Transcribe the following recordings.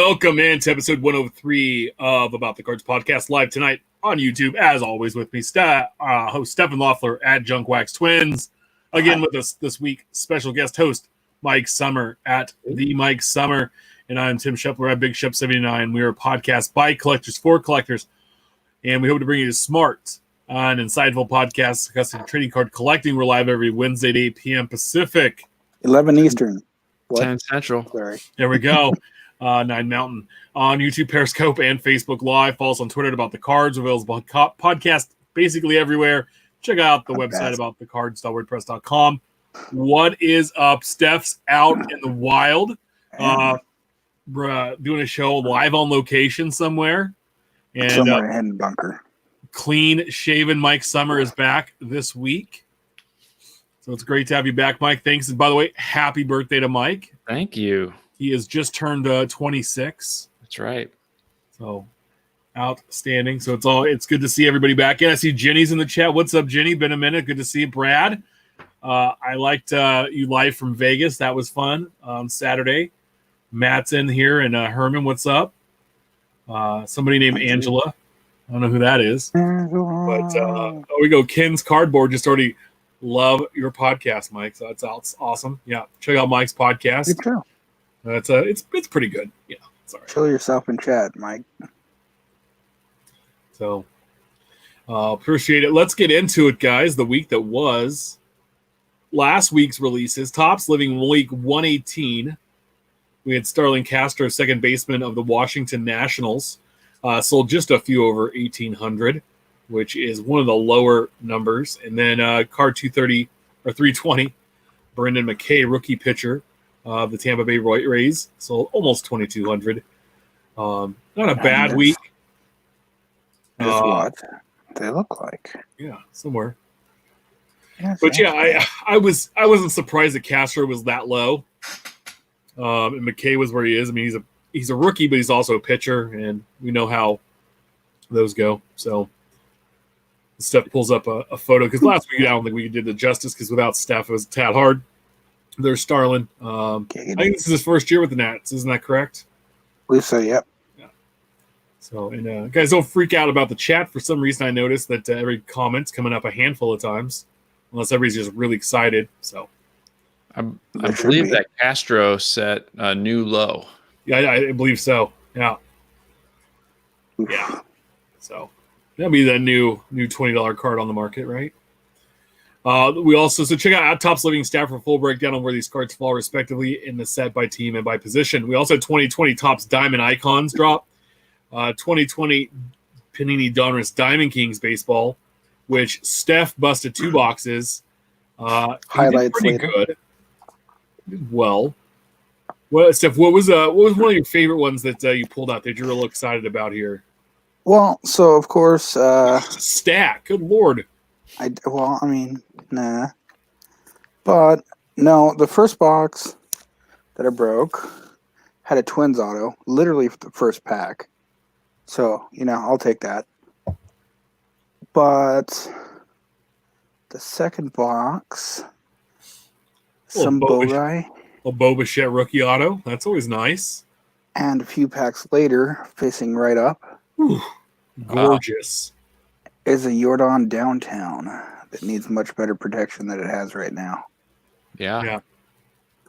Welcome into episode 103 of About the Cards podcast, live tonight on YouTube. As always, with me, host Stephen Loeffler at Junkwax Twins. Again, with us this week, special guest host Mike Sommer at the Mike Sommer, and I'm Tim Shepler at Big Shep 79. We are a podcast by collectors for collectors, and we hope to bring you a smart and insightful podcast discussing trading card collecting. We're live every Wednesday at 8 p.m. Pacific, 11 Eastern, 10 Central. Sorry, there we go. 9 Mountain on YouTube, Periscope, and Facebook Live. Follow us on Twitter at About the Cards. Available podcast basically everywhere. Check out the website aboutthecards.wordpress.com. What is up? Steph's out in the wild, doing a show live on location somewhere. And somewhere in bunker. Clean shaven Mike Sommer is back this week. So it's great to have you back, Mike. Thanks. And by the way, happy birthday to Mike. Thank you. He has just turned 26. That's right. So outstanding. So it's good to see everybody back in. I see Jenny's in the chat. What's up, Jenny? Been a minute. Good to see you, Brad. I liked you live from Vegas. That was fun on Saturday. Matt's in here, and Herman, what's up? Somebody named Angela. I don't know who that is. But we go. Ken's Cardboard just already love your podcast, Mike. So that's awesome. Yeah, check out Mike's podcast. Good show. It's pretty good. Yeah, sorry. Show yourself in chat, Mike. So appreciate it. Let's get into it, guys. The week that was last week's releases. Topps Living Week 118. We had Starlin Castro, second baseman of the Washington Nationals, sold just a few over 1,800, which is one of the lower numbers. And then card 230 or 320, Brendan McKay, rookie pitcher. The Tampa Bay Rays sold almost 2,200. Not a bad week. Just what they look like. Yeah, somewhere. Yes, but yeah, I wasn't surprised that Castro was that low. And McKay was where he is. I mean, he's a rookie, but he's also a pitcher, and we know how those go. So Steph pulls up a photo because last week I don't think we did the justice because without Steph it was a tad hard. There's Starlin. I think this is his first year with the Nats. Isn't that correct? I believe so, yep. Yeah. So, and guys, don't freak out about the chat. For some reason, I noticed that every comment's coming up a handful of times, unless everybody's just really excited. So, I believe that Castro set a new low. Yeah, I believe so. Yeah. Yeah. So, that'll be the new $20 card on the market, right? We also, so check out Topps Living Staff for a full breakdown on where these cards fall respectively in the set by team and by position. We also had 2020 Topps Diamond Icons drop, 2020 Panini Donruss Diamond Kings baseball, which Steph busted 2 boxes. Highlights pretty later. good. Well, Steph, what was one of your favorite ones that you pulled out that you're real excited about here? Well, so of course, Stack. Good Lord. Nah. But no, the first box that I broke had a Twins auto, literally for the first pack. So, I'll take that. But the second box, some Bogai. A Bo Bichette rookie auto. That's always nice. And a few packs later, facing right up. Ooh, gorgeous. Is a Jordan Downtown that needs much better protection than it has right now. Yeah.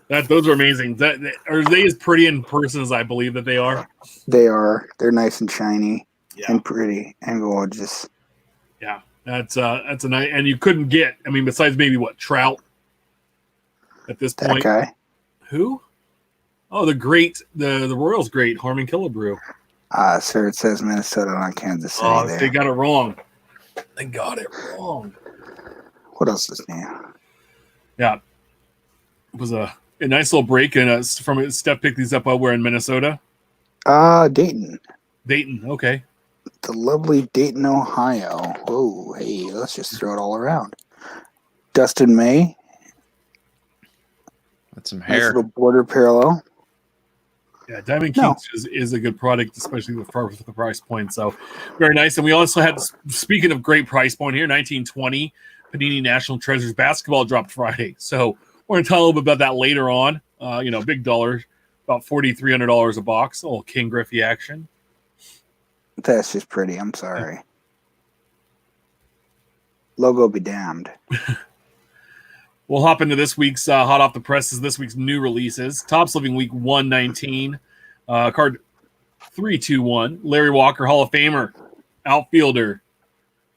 Those are amazing. Are they as pretty in person as I believe that they are? They are. They're nice and shiny and pretty and gorgeous. Yeah, that's a nice. And you couldn't get. I mean, besides maybe Trout at this point. That guy. Who? Oh, the Royals great Harmon Killebrew. Sir, it says Minnesota, not Kansas City. Oh, there. they got it wrong. They got it wrong. What else is new? Yeah, it was a nice little break, and from Steph picked these up while we're in Minnesota. Dayton. Dayton, okay. The lovely Dayton, Ohio. Oh, hey, let's just throw it all around. Dustin May. That's some hair. Nice little border parallel. Yeah, Diamond Kings is a good product, especially with the price point. So very nice. And we also had, speaking of great price point here, 1920 Panini National Treasures basketball dropped Friday. So we're going to talk a little bit about that later on. Big dollar about $4,300 a box. A little King Griffey action. That's just pretty. I'm sorry. Logo be damned. We'll hop into this week's hot off the presses, this week's new releases. Topps Living Week 119. Card 321. Larry Walker, Hall of Famer, outfielder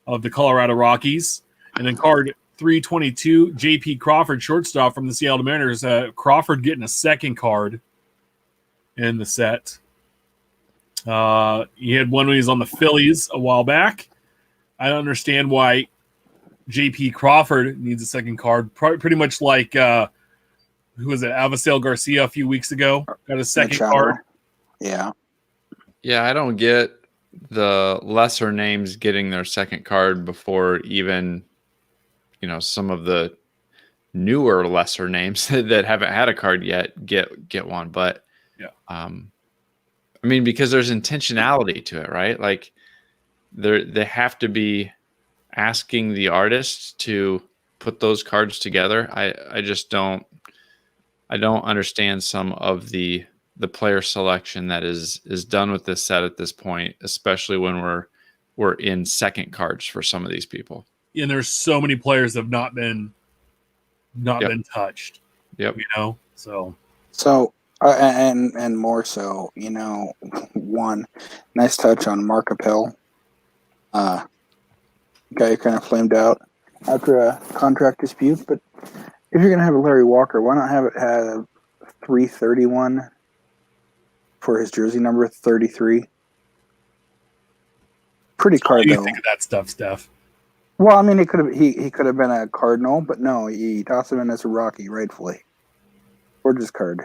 of the Colorado Rockies. And then card 322, J.P. Crawford, shortstop from the Seattle Mariners. Crawford getting a second card in the set. He had one when he was on the Phillies a while back. I don't understand why J.P. Crawford needs a second card. Pretty much like, who was it, Avasel Garcia a few weeks ago. Got a second card. Yeah. Yeah, I don't get the lesser names getting their second card before even, some of the newer lesser names that haven't had a card yet get one. But yeah, because there's intentionality to it, right? Like they have to be asking the artist to put those cards together. I just don't understand some of the player selection that is done with this set at this point, especially when we're in second cards for some of these people. And there's so many players that have not been touched. Yep. So and more so, one nice touch on Mark Appel. Guy kind of flamed out after a contract dispute, but if you're gonna have a Larry Walker, why not have it have 331 for his jersey number 33? Pretty card though. What do you think of that stuff, Steph? Well, I mean, he could have been a Cardinal, but no, he tossed him in as a Rocky, rightfully. Gorgeous card.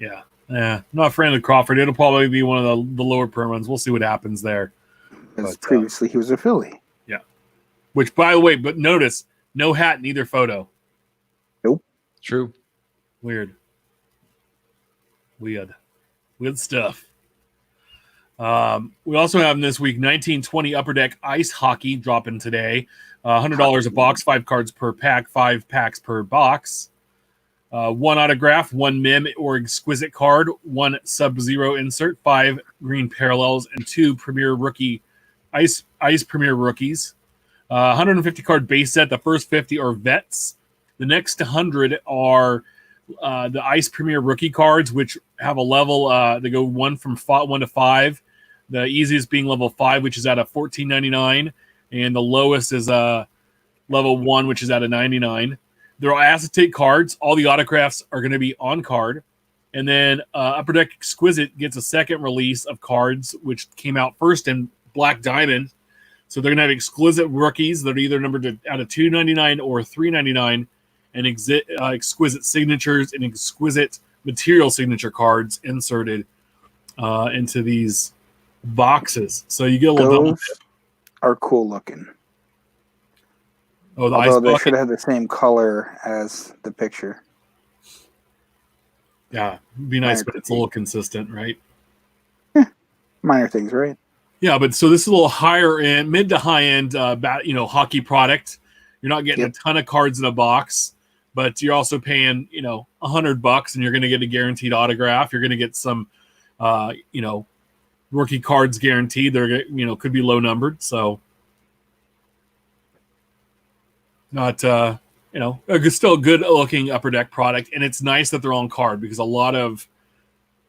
Yeah. I'm not a fan of Crawford. It'll probably be one of the lower per ones. We'll see what happens there. Because previously he was a Philly. Yeah. Which, by the way, but notice, no hat in either photo. Nope. True. Weird stuff. We also have this week 1920 Upper Deck Ice Hockey dropping today. $100 a box, 5 cards per pack, 5 packs per box. 1 autograph, 1 mem or exquisite card, 1 Sub-Zero insert, 5 green parallels, and 2 Premier Rookie Ice Premier Rookies. 150 card base set. The first 50 are vets. The next 100 are the Ice Premier Rookie cards, which have a level. They go 1 to 5. The easiest being level 5, which is at a $14.99, and the lowest is level 1, which is at a $99. They're all acetate cards. All the autographs are going to be on card. And then Upper Deck Exquisite gets a second release of cards, which came out first in Black Diamond. So they're going to have exquisite rookies that are either numbered out of $2.99 or $3.99, and exquisite signatures and exquisite material signature cards inserted into these boxes. So you get a little double dip. Are cool looking. Oh, although they should have the same color as the picture. Yeah, it'd be nice, but it's a little consistent, right? Minor things, right? Yeah, but so this is a little higher end, mid to high end, hockey product. You're not getting a ton of cards in a box, but you're also paying, $100, and you're going to get a guaranteed autograph. You're going to get some, rookie cards guaranteed. They're, could be low numbered. So not, still a good looking Upper Deck product. And it's nice that they're on card, because a lot of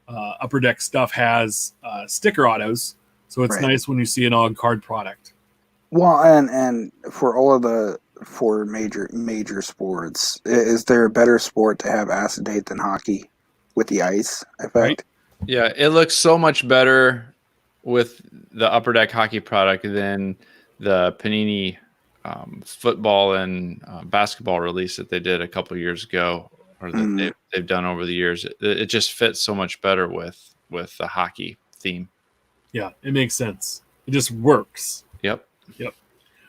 Upper Deck stuff has sticker autos. So it's nice when you see an on card product. Well, and for all of the 4 major sports, is there a better sport to have acetate than hockey with the ice effect? Right. Yeah, it looks so much better with the Upper Deck hockey product than the Panini football and basketball release that they did a couple years ago, or that they've done over the years. It just fits so much better with the hockey theme. Yeah, it makes sense. It just works. Yep.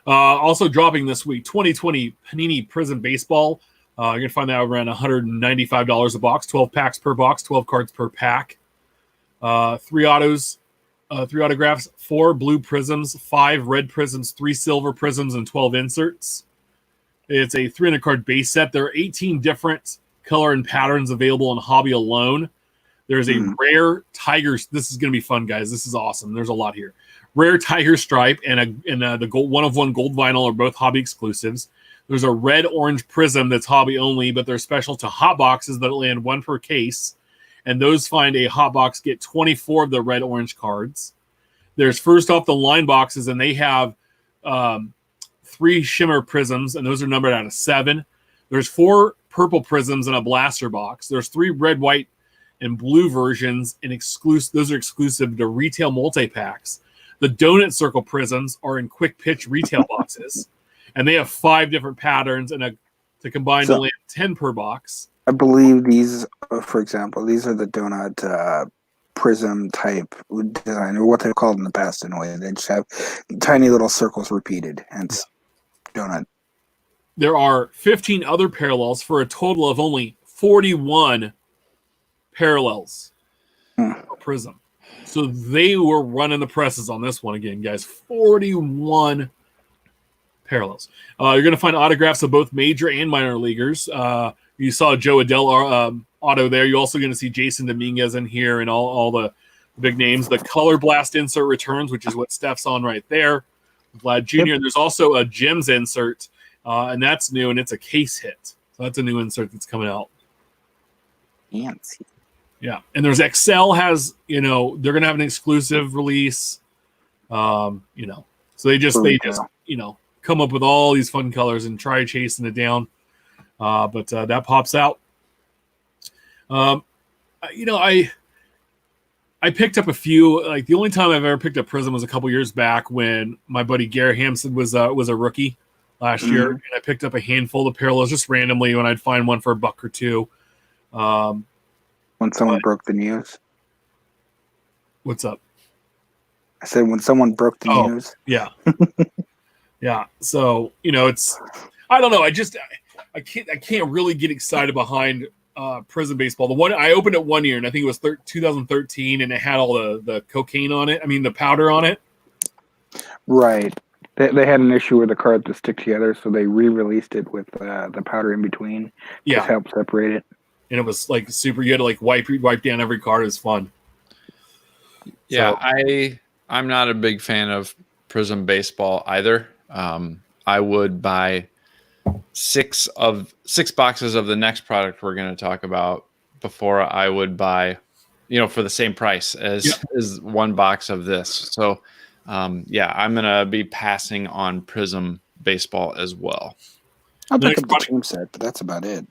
Also dropping this week, 2020 Panini Prizm Baseball. You're going to find that around $195 a box, 12 packs per box, 12 cards per pack. 3 autos, 3 autographs, 4 blue prisms, 5 red prisms, 3 silver prisms, and 12 inserts. It's a 300 card base set. There are 18 different color and patterns available in hobby alone. There's a rare tiger. This is going to be fun, guys. This is awesome. There's a lot here. Rare tiger stripe and the gold, 1 of 1 gold vinyl are both hobby exclusives. There's a red-orange Prizm that's hobby only, but they're special to hot boxes that land 1 per case. And those find a hot box get 24 of the red-orange cards. There's first off the line boxes, and they have 3 shimmer Prizms, and those are numbered out of 7. There's 4 purple Prizms in a blaster box. There's 3 red, white, and blue versions, and those are exclusive to retail multi-packs. The donut circle Prizms are in quick pitch retail boxes, and they have 5 different patterns and to combine to land 10 per box. I believe these, for example, these are the donut Prizm type design, or what they've called in the past anyway. They just have tiny little circles repeated, hence donut. There are 15 other parallels for a total of only 41 parallels for Prizm. So they were running the presses on this one again, guys. 41 parallels. You're going to find autographs of both major and minor leaguers. You saw Joe Adele auto there. You're also going to see Jason Dominguez in here and all the big names. The Color Blast insert returns, which is what Steph's on right there. Vlad Jr. Yep. And there's also a Gems insert, and that's new, and it's a case hit. So that's a new insert that's coming out. Fancy. Yeah, and there's XL has, they're going to have an exclusive release, so they just come up with all these fun colors and try chasing it down. But that pops out. I picked up a few. Like the only time I've ever picked up Prizm was a couple years back when my buddy Garrett Hampson was a rookie last year, and I picked up a handful of parallels just randomly when I'd find one for $1 or $2. When someone broke the news. What's up? I said when someone broke the news. Yeah. Yeah. So, it's, I don't know. I can't really get excited behind Prizm baseball. The one I opened it one year, and I think it was 2013, and it had all the cocaine on it. I mean, the powder on it. Right. They had an issue with the cards to stick together, so they re-released it with the powder in between to help separate it. And it was like super. You had to like wipe down every card. It was fun. Yeah, so, I'm not a big fan of Prizm baseball either. I would buy 6 boxes of the next product we're going to talk about before I would buy, for the same price as 1 box of this. So, I'm going to be passing on Prizm baseball as well. I'll pick up the team set, but that's about it.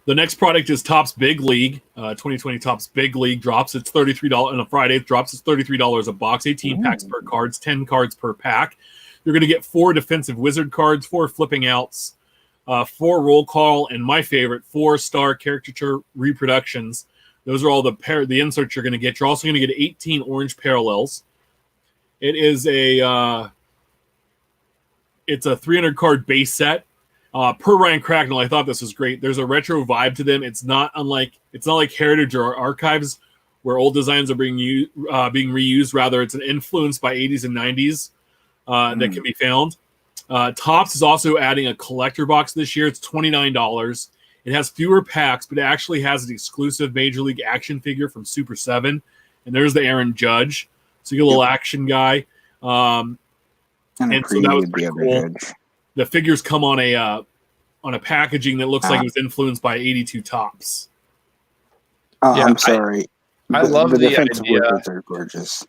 The next product is Topps Big League. 2020 Topps Big League drops. It's $33 on a Friday. It drops. It's $33 a box. 18 packs per cards. 10 cards per pack. You're going to get 4 defensive wizard cards, 4 flipping outs, 4 roll call, and my favorite, 4-star caricature reproductions. Those are all the inserts you're going to get. You're also going to get 18 orange parallels. It is it's a 300 card base set. Per Ryan Cracknell, I thought this was great. There's a retro vibe to them. It's not like Heritage or Archives, where old designs are being reused. Rather, it's an influence by 80s and 90s that can be found. Topps is also adding a collector box this year. It's $29. It has fewer packs, but it actually has an exclusive Major League action figure from Super 7. And there's the Aaron Judge. So you get a little action guy. And so that was pretty cool. The figures come on a packaging that looks like it was influenced by 82 Topps. I'm sorry. I love the defensive idea. workers are gorgeous.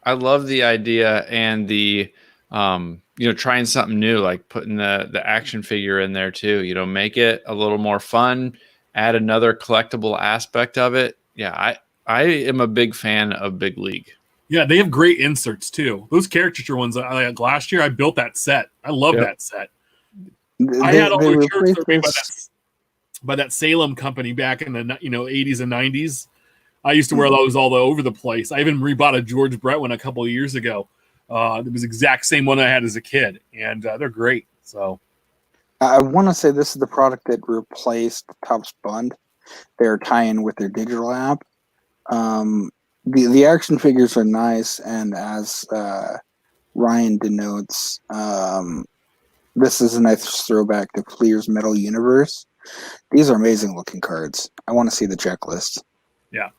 I love the idea and the trying something new, like putting the action figure in there too. Make it a little more fun, add another collectible aspect of it. Yeah, I am a big fan of Big League. Yeah, they have great inserts too. Those caricature ones, last year I built that set. I love that set. I had all the shirts made by that Salem company back in the 80s and 90s. I used to wear those all over the place. I even rebought a George Brett one a couple of years ago. It was the exact same one I had as a kid, and they're great. So, I want to say this is the product that replaced Topps Bund. They're tying with their digital app. The action figures are nice, and as Ryan denotes, this is a nice throwback to Fleer's Metal Universe. These are amazing looking cards. I want to see the checklist. Yeah.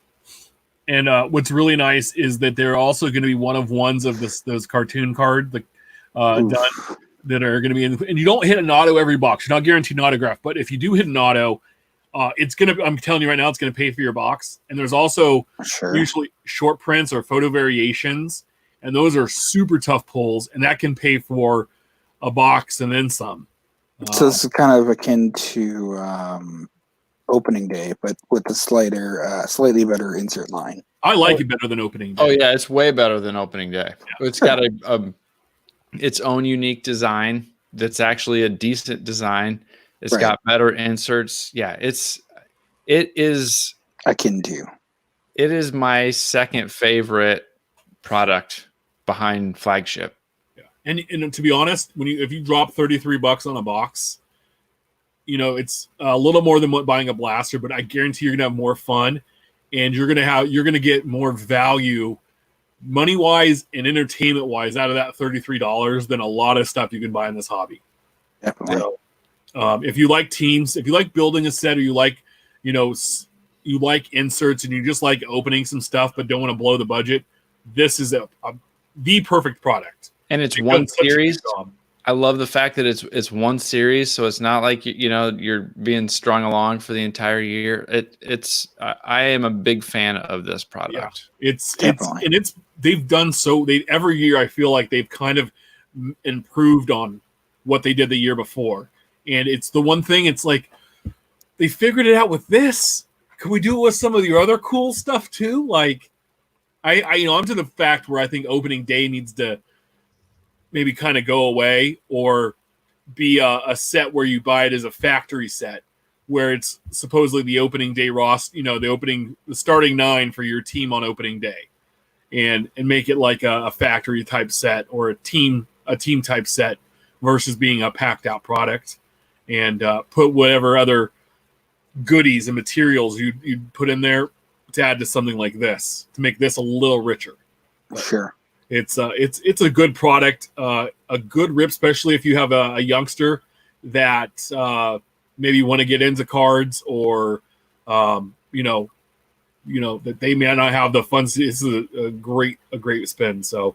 And what's really nice is that they're also going to be one of ones of those cartoon card done that are going to be in. And you don't hit an auto every box. You're not guaranteed an autograph. But if you do hit an auto, it's going to, I'm telling you right now, it's going to pay for your box. And there's also usually short prints or photo variations. And those are super tough pulls. And that can pay for a box and then some. So this is kind of akin to opening day, but with the slightly better insert line. I like it better than opening day. Oh yeah, it's way better than opening day. Yeah. It's got its own unique design. That's actually a decent design. It's got better inserts. Yeah, it is akin to. It is my second favorite product behind Flagship. Yeah, and to be honest, if you drop $33 on a box, it's a little more than what buying a blaster, but I guarantee you're gonna have more fun, and you're gonna get more value, money wise and entertainment wise, out of that $33 than a lot of stuff you can buy in this hobby. Definitely. So, if you like teams, if you like building a set, or you like, you like inserts, and you just like opening some stuff but don't want to blow the budget, this is the perfect product. And it's one series. I love the fact that it's one series, so it's not like you're being strung along for the entire year. I am a big fan of this product. Yeah, they've done every year. I feel like they've kind of improved on what they did the year before, and it's the one thing. It's like they figured it out with this. Can we do it with some of the other cool stuff too? Like, I'm to the fact where I think opening day needs to maybe kind of go away, or be a set where you buy it as a factory set, where it's supposedly the opening day the starting 9 for your team on opening day, and make it like a factory type set or a team type set versus being a packed out product, and put whatever other goodies and materials you'd put in there to add to something like this to make this a little richer. But sure. It's a good product, a good rip, especially if you have a youngster that maybe want to get into cards, or that they may not have the funds. This is a great spin. So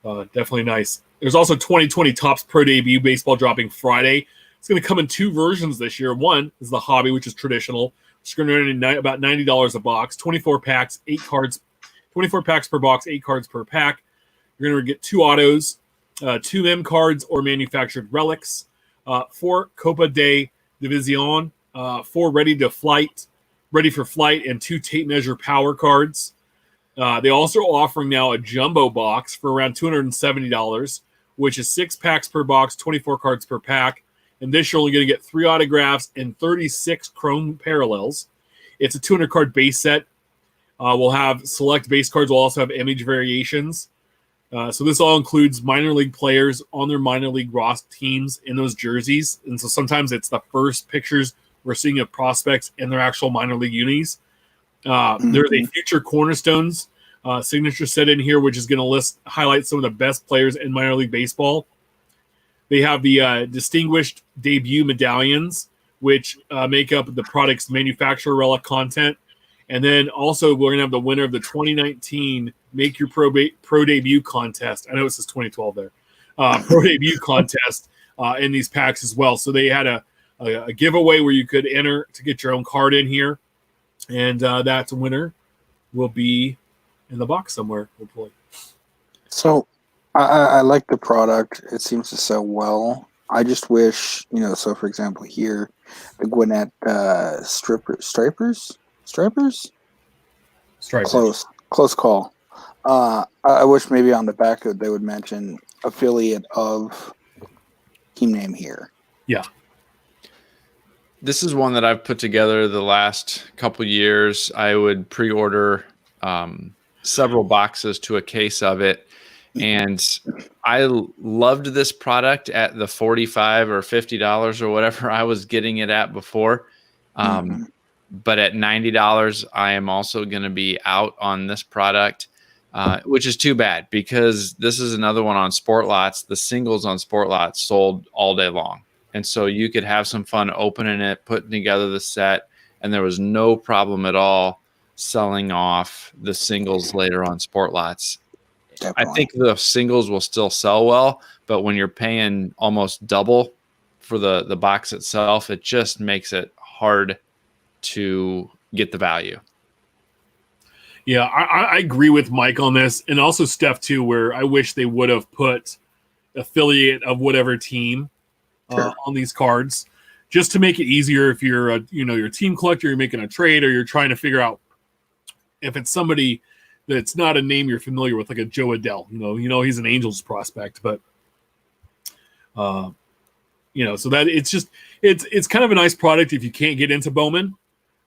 definitely nice. There's also 2020 Topps Pro Debut Baseball dropping Friday. It's going to come in 2 versions this year. One is the hobby, which is traditional. It's going to run about $90 a box, 24 packs, 8 cards, 24 packs per box, 8 cards per pack. You're going to get 2 autos, 2 M cards or manufactured relics, 4 Copa de División, 4 ready for flight, and 2 tape measure power cards. They also are offering now a jumbo box for around $270, which is 6 packs per box, 24 cards per pack. And this you're only going to get 3 autographs and 36 chrome parallels. It's a 200 card base set. We'll have select base cards. We'll also have image variations. So this all includes minor league players on their minor league roster teams in those jerseys. And so sometimes it's the first pictures we're seeing of prospects in their actual minor league unis. There's a future cornerstones signature set in here, which is going to highlight some of the best players in minor league baseball. They have the distinguished debut medallions, which make up the product's manufacturer relic content. And then also we're going to have the winner of the 2019 Make Your Pro Debut contest. I know it says 2012 there. Pro Debut contest in these packs as well. So they had a giveaway where you could enter to get your own card in here. And that winner will be in the box somewhere, hopefully. So I like the product. It seems to sell well. I just wish, so for example here, the Gwinnett Stripers? Close call. I wish maybe on the back they would mention affiliate of team name here. Yeah. This is one that I've put together the last couple years. I would pre-order several boxes to a case of it. And I loved this product at the $45 or $50 or whatever I was getting it at before. But at $90, I am also going to be out on this product, which is too bad because this is another one on Sport Lots. The singles on Sport Lots sold all day long. And so you could have some fun opening it, putting together the set, and there was no problem at all selling off the singles later on sport lots. Definitely. I think the singles will still sell well, but when you're paying almost double for the box itself, it just makes it hard to get the value. Yeah, I agree with Mike on this, and also Steph too, where I wish they would have put affiliate of whatever team on these cards, just to make it easier if you're a you're a team collector, you're making a trade, or you're trying to figure out if it's somebody that's not a name you're familiar with, like a Joe Adell. He's an Angels prospect, but so that it's kind of a nice product if you can't get into Bowman,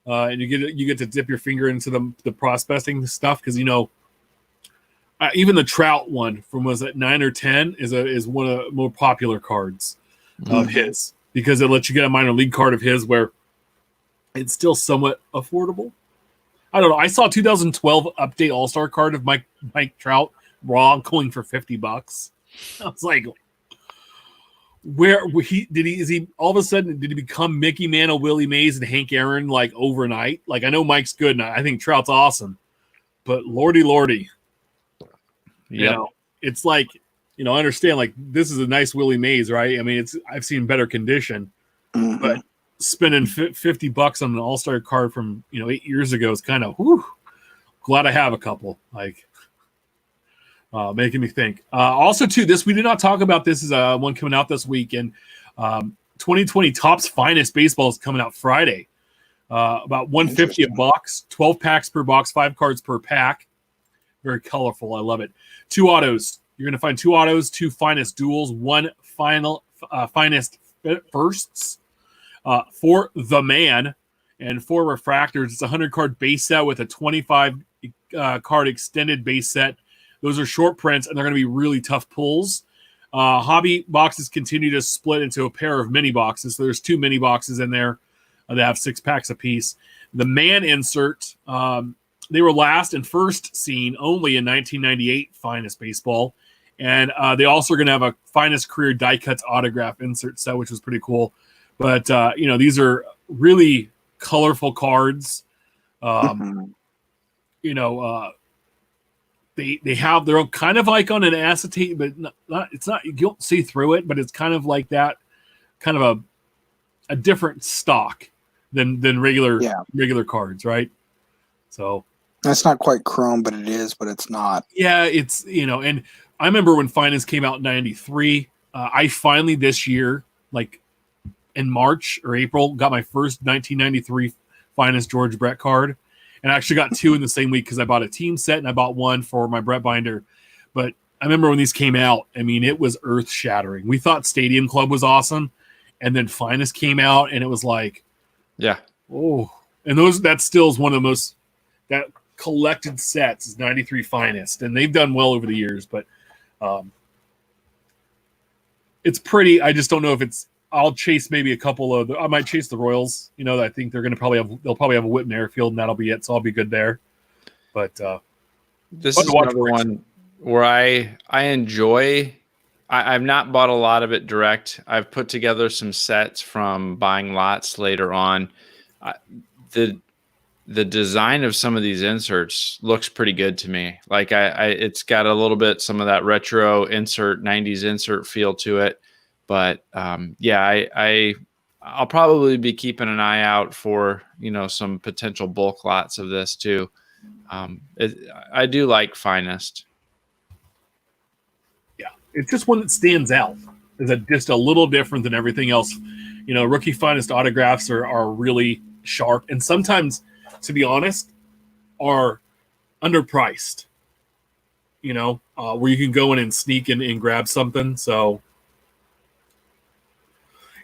and you get to dip your finger into the prospecting stuff, because even the Trout one from, was it 9 or 10, is one of the more popular cards of his, because it lets you get a minor league card of his where it's still somewhat affordable. I don't know. I saw a 2012 update All-Star card of Mike Trout raw going for $50. I was like, is he all of a sudden, did he become Mickey Mantle, Willie Mays, and Hank Aaron like overnight? Like, I know Mike's good and I think Trout's awesome, but lordy. It's like, I understand, like, this is a nice Willie Mays, right? I mean, I've seen better condition, but spending $50 on an All-Star card from 8 years ago is kind of glad I have a couple, like making me think. Also too, this, we did not talk about, this is one coming out this week, and 2020 Topps Finest Baseball is coming out Friday. About $150 a box, 12 packs per box, 5 cards per pack. Very colorful. I love it. 2 autos. You're going to find 2 autos, 2 finest duels, 1 finest firsts, 4 the man, and 4 refractors. It's a 100-card base set with a 25 card extended base set. Those are short prints, and they're going to be really tough pulls. Hobby boxes continue to split into a pair of mini boxes. So there's 2 mini boxes in there that have 6 packs apiece. The man insert, they were last and first seen only in 1998 Finest Baseball. And they also are going to have a Finest Career Die Cuts autograph insert set, which was pretty cool. But, these are really colorful cards. They have their own kind of like on an acetate, but it's not, you don't see through it, but it's kind of like that, kind of a different stock than regular cards, right? So that's not quite chrome, but it is, but it's not. Yeah, it's, and I remember when Finest came out in 93, I finally this year, like in March or April, got my first 1993 Finest George Brett card. And I actually got 2 in the same week because I bought a team set and I bought 1 for my Brett binder. But I remember when these came out, I mean, it was earth shattering. We thought Stadium Club was awesome. And then Finest came out and it was like, yeah. Oh, and that still is one of the most, that collected sets is 93 Finest. And they've done well over the years, but it's pretty. I just don't know if it's, I'll chase maybe a couple of. I might chase the Royals. I think they're going to they'll probably have a Whitman Airfield, and that'll be it. So I'll be good there. But this is another one where I enjoy. I've not bought a lot of it direct. I've put together some sets from buying lots later on. The design of some of these inserts looks pretty good to me. Like it's got a little bit some of that retro insert, 90s insert feel to it. But I'll probably be keeping an eye out for some potential bulk lots of this too. I do like Finest. Yeah, it's just one that stands out. Is just a little different than everything else. Rookie Finest autographs are really sharp, and sometimes, to be honest, are underpriced. Where you can go in and sneak in and grab something. So.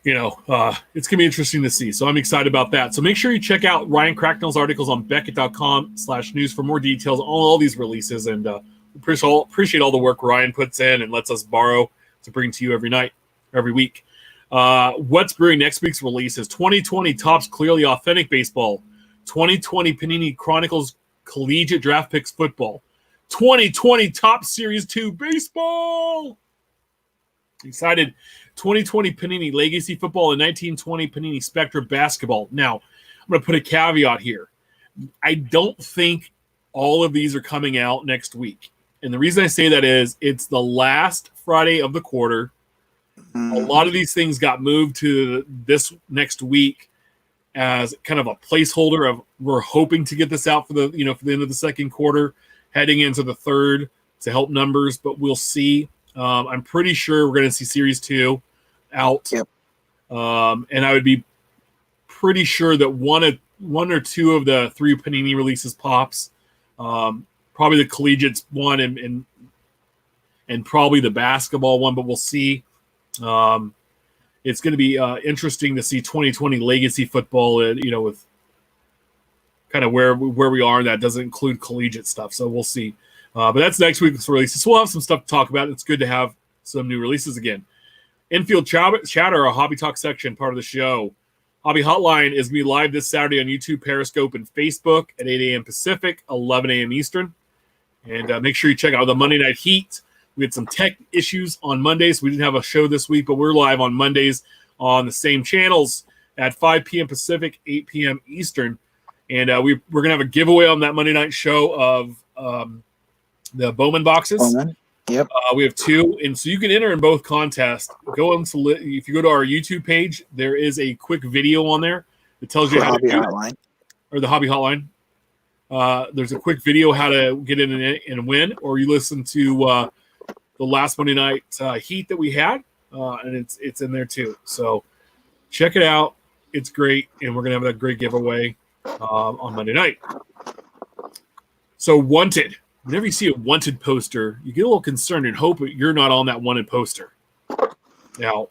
It's going to be interesting to see. So I'm excited about that. So make sure you check out Ryan Cracknell's articles on Beckett.com/news for more details on all these releases. And appreciate all the work Ryan puts in and lets us borrow to bring to you every week. What's brewing next week's release is 2020 Topps Clearly Authentic Baseball, 2020 Panini Chronicles Collegiate Draft Picks Football, 2020 Topps Series 2 Baseball. Excited. 2020 Panini Legacy Football and 1920 Panini Spectra Basketball. Now, I'm going to put a caveat here. I don't think all of these are coming out next week. And the reason I say that is it's the last Friday of the quarter. A lot of these things got moved to this next week as kind of a placeholder of we're hoping to get this out for the end of the second quarter, heading into the third to help numbers, but we'll see. I'm pretty sure we're going to see Series 2 out. Yep. And I would be pretty sure that one or two of the 3 Panini releases pops. Probably the Collegiate one and probably the basketball one, but we'll see. It's going to be interesting to see 2020 Legacy Football, with kind of where we are. And that doesn't include Collegiate stuff, so we'll see. But that's next week's releases. So we'll have some stuff to talk about. It's good to have some new releases again. Infield Chatter, a Hobby Talk section, part of the show. Hobby Hotline is going to be live this Saturday on YouTube, Periscope, and Facebook at 8 a.m. Pacific, 11 a.m. Eastern. And make sure you check out the Monday Night Heat. We had some tech issues on Mondays. We didn't have a show this week, but we're live on Mondays on the same channels at 5 p.m. Pacific, 8 p.m. Eastern. And we're going to have a giveaway on that Monday night show of the Bowman boxes. Bowman. Yep. We have 2, and so you can enter in both contests. If you go to our YouTube page, there is a quick video on there that tells you how to do it, or the Hobby Hotline. There's a quick video how to get in and win, or you listen to the last Monday night Heat that we had, and it's in there too. So check it out. It's great, and we're gonna have that great giveaway on Monday night. So Wanted. Whenever you see a Wanted poster, you get a little concerned and hope that you're not on that Wanted poster. Now,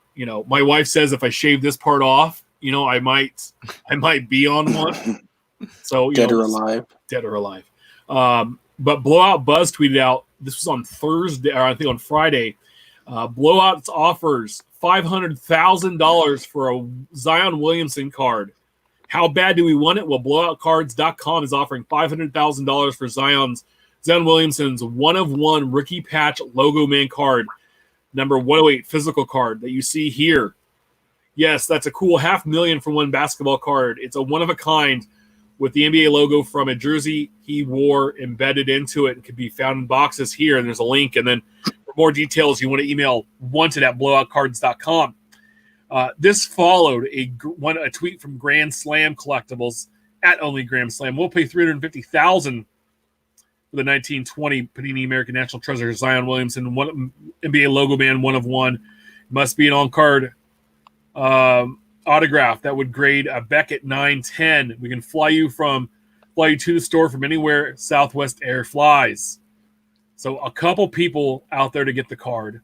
my wife says if I shave this part off, I might be on one. So dead or alive. But Blowout Buzz tweeted out, this was on Thursday, or I think on Friday. Blowout offers $500,000 for a Zion Williamson card. How bad do we want it? Well, blowoutcards.com is offering $500,000 for Zion Williamson's 1-of-1 rookie patch logo man card, number 108 physical card that you see here. Yes, that's a cool $500,000 for one basketball card. It's a one-of-a-kind with the NBA logo from a jersey he wore embedded into it and can be found in boxes here. And there's a link. And then for more details, you want to email wanted@blowoutcards.com. This followed a tweet from Grand Slam Collectibles at Only Grand Slam. We'll pay $350,000 for the 1920 Panini American National Treasure Zion Williamson, one NBA logo man, 1-of-1. Must be an on-card autograph that would grade a Beckett 910. We can fly you to the store from anywhere Southwest Air flies. So a couple people out there to get the card,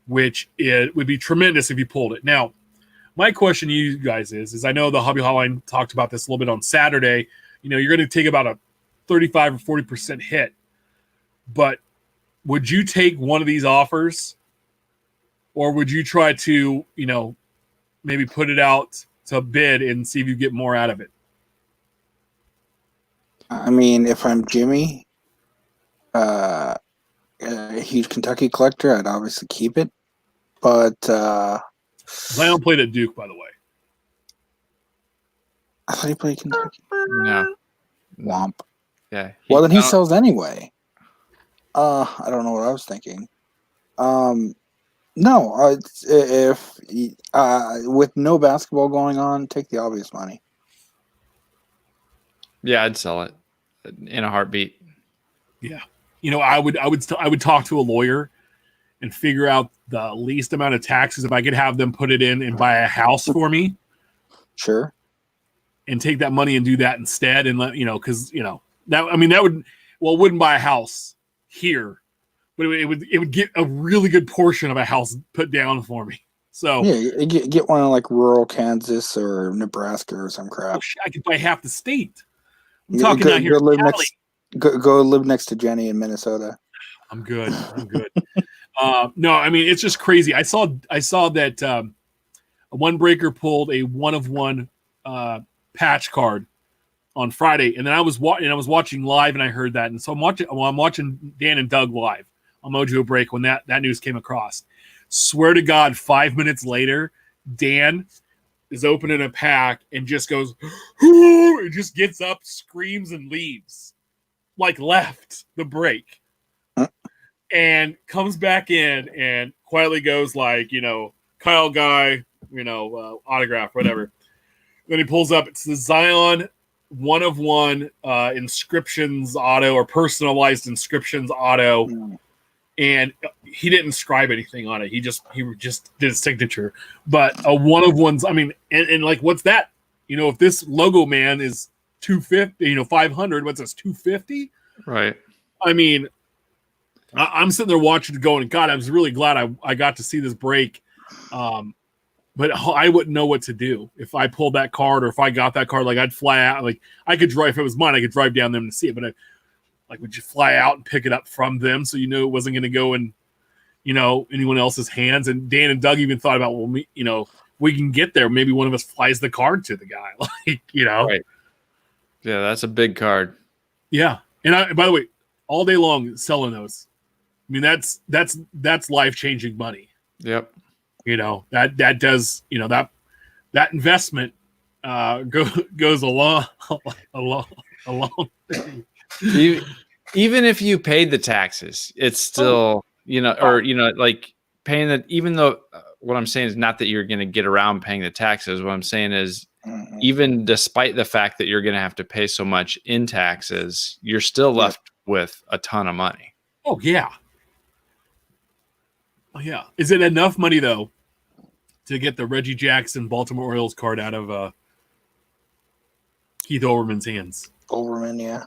which it would be tremendous if you pulled it. Now, my question to you guys is I know the Hobby Hotline talked about this a little bit on Saturday. You're going to take about a 35 or 40% hit, but would you take one of these offers, or would you try to, maybe put it out to bid and see if you get more out of it? I mean, if I'm Jimmy, a huge Kentucky collector, I'd obviously keep it. But Zion played at Duke, by the way. I thought he played Kentucky. No. Womp. Yeah. Well, then he sells anyway. I don't know what I was thinking. No, if with no basketball going on, take the obvious money. Yeah, I'd sell it in a heartbeat. Yeah, I would talk to a lawyer and figure out the least amount of taxes if I could have them put it in and buy a house for me. Sure. And take that money and do that instead, and let because it wouldn't buy a house here, but it would get a really good portion of a house put down for me. So yeah, get one in like rural Kansas or Nebraska or some crap. I could buy half the state. I'm Yeah, talking down here. Go live next to Jenny in Minnesota. I'm good. No, I mean it's just crazy. I saw that a one breaker pulled a 1-of-1 patch card on Friday, and then I was watching live, and I heard that, and so I'm watching Dan and Doug live on Mojo Break when that news came across. Swear to God, 5 minutes later, Dan is opening a pack and just goes, it just gets up, screams, and leaves. Like left the break. And comes back in and quietly goes like, Kyle Guy, autograph, whatever. Then he pulls up, it's the Zion 1/1 inscriptions auto or personalized inscriptions auto. And he didn't inscribe anything on it. He just did a signature. But a 1/1s, I mean, and like, what's that? If this logo man is 250, 500, what's this, 250? Right. I mean, I'm sitting there watching it going, God, I was really glad I got to see this break. But I wouldn't know what to do if I pulled that card or if I got that card. Like, I'd fly out. Like, I could drive, if it was mine, I could drive down them to see it. But would you fly out and pick it up from them so it wasn't going to go in, anyone else's hands? And Dan and Doug even thought about, well, we can get there. Maybe one of us flies the card to the guy. Right. Yeah, that's a big card. Yeah. And by the way, all day long selling those. I mean, that's life-changing money. Yep. That does, that investment goes a long even if you paid the taxes, it's still, like paying that, even though what I'm saying is not that you're going to get around paying the taxes. What I'm saying is even despite the fact that you're going to have to pay so much in taxes, you're still left with a ton of money. Oh, yeah. Oh, yeah. Is it enough money, though, to get the Reggie Jackson Baltimore Orioles card out of Keith Olbermann's hands? Olbermann, yeah.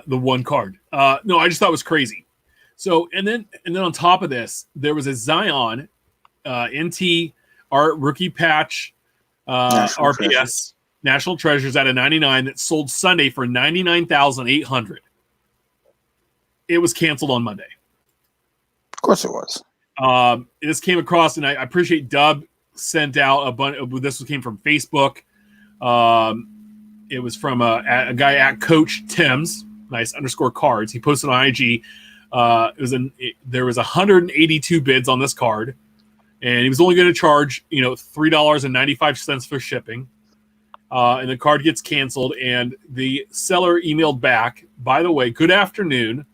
The one card. No, I just thought it was crazy. So, and then on top of this, there was a Zion NT art rookie patch National RPS Treasures. National Treasures at a 99 that sold Sunday for $99,800. It was canceled on Monday. Of course it was. This came across, and I appreciate Dub sent out a bunch. This came from Facebook. It was from a guy at Coach Tim's, nice _cards. He posted on IG. There was 182 bids on this card, and he was only going to charge $3.95 for shipping. And the card gets canceled, and the seller emailed back, by the way, good afternoon.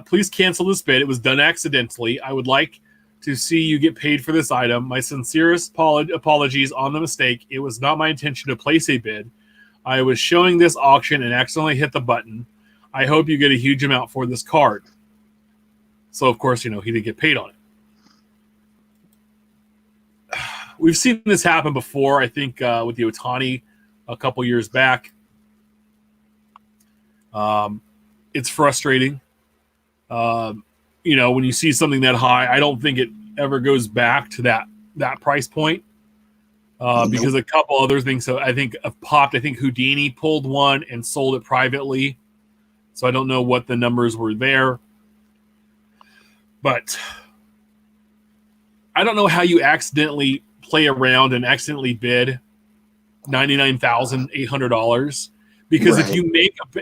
Please cancel this bid. It was done accidentally. I would like to see you get paid for this item. My sincerest apologies on the mistake. It was not my intention to place a bid. I was showing this auction and accidentally hit the button. I hope you get a huge amount for this card. So, of course, he didn't get paid on it. We've seen this happen before, I think, with the Ohtani a couple years back. It's frustrating. When you see something that high, I don't think it ever goes back to that price point because a couple other things I think have popped. I think Houdini pulled one and sold it privately. So I don't know what the numbers were there. But I don't know how you accidentally play around and accidentally bid $99,800. Because right.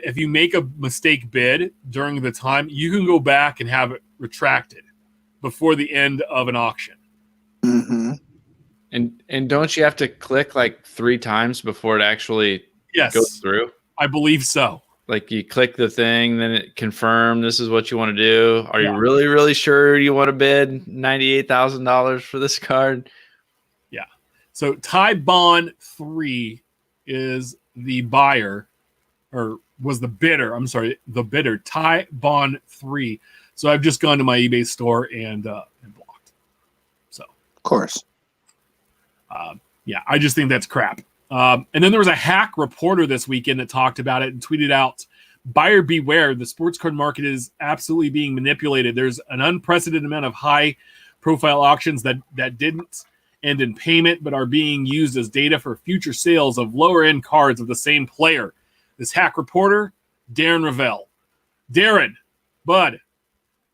if you make a mistake bid during the time, you can go back and have it retracted before the end of an auction. Mm-hmm. And don't you have to click like 3 times before it actually goes through? I believe so. Like you click the thing, then it confirm this is what you want to do. Are you really, really sure you want to bid $98,000 for this card? Yeah. So Ty Bond 3 is the buyer. Or was the bidder? I'm sorry, the bidder. Ty Bond 3. So I've just gone to my eBay store and blocked. So of course, I just think that's crap. And then there was a hack reporter this weekend that talked about it and tweeted out, "Buyer beware! The sports card market is absolutely being manipulated. There's an unprecedented amount of high-profile auctions that didn't end in payment, but are being used as data for future sales of lower-end cards of the same player." This hack reporter, Darren Ravel. Darren, bud,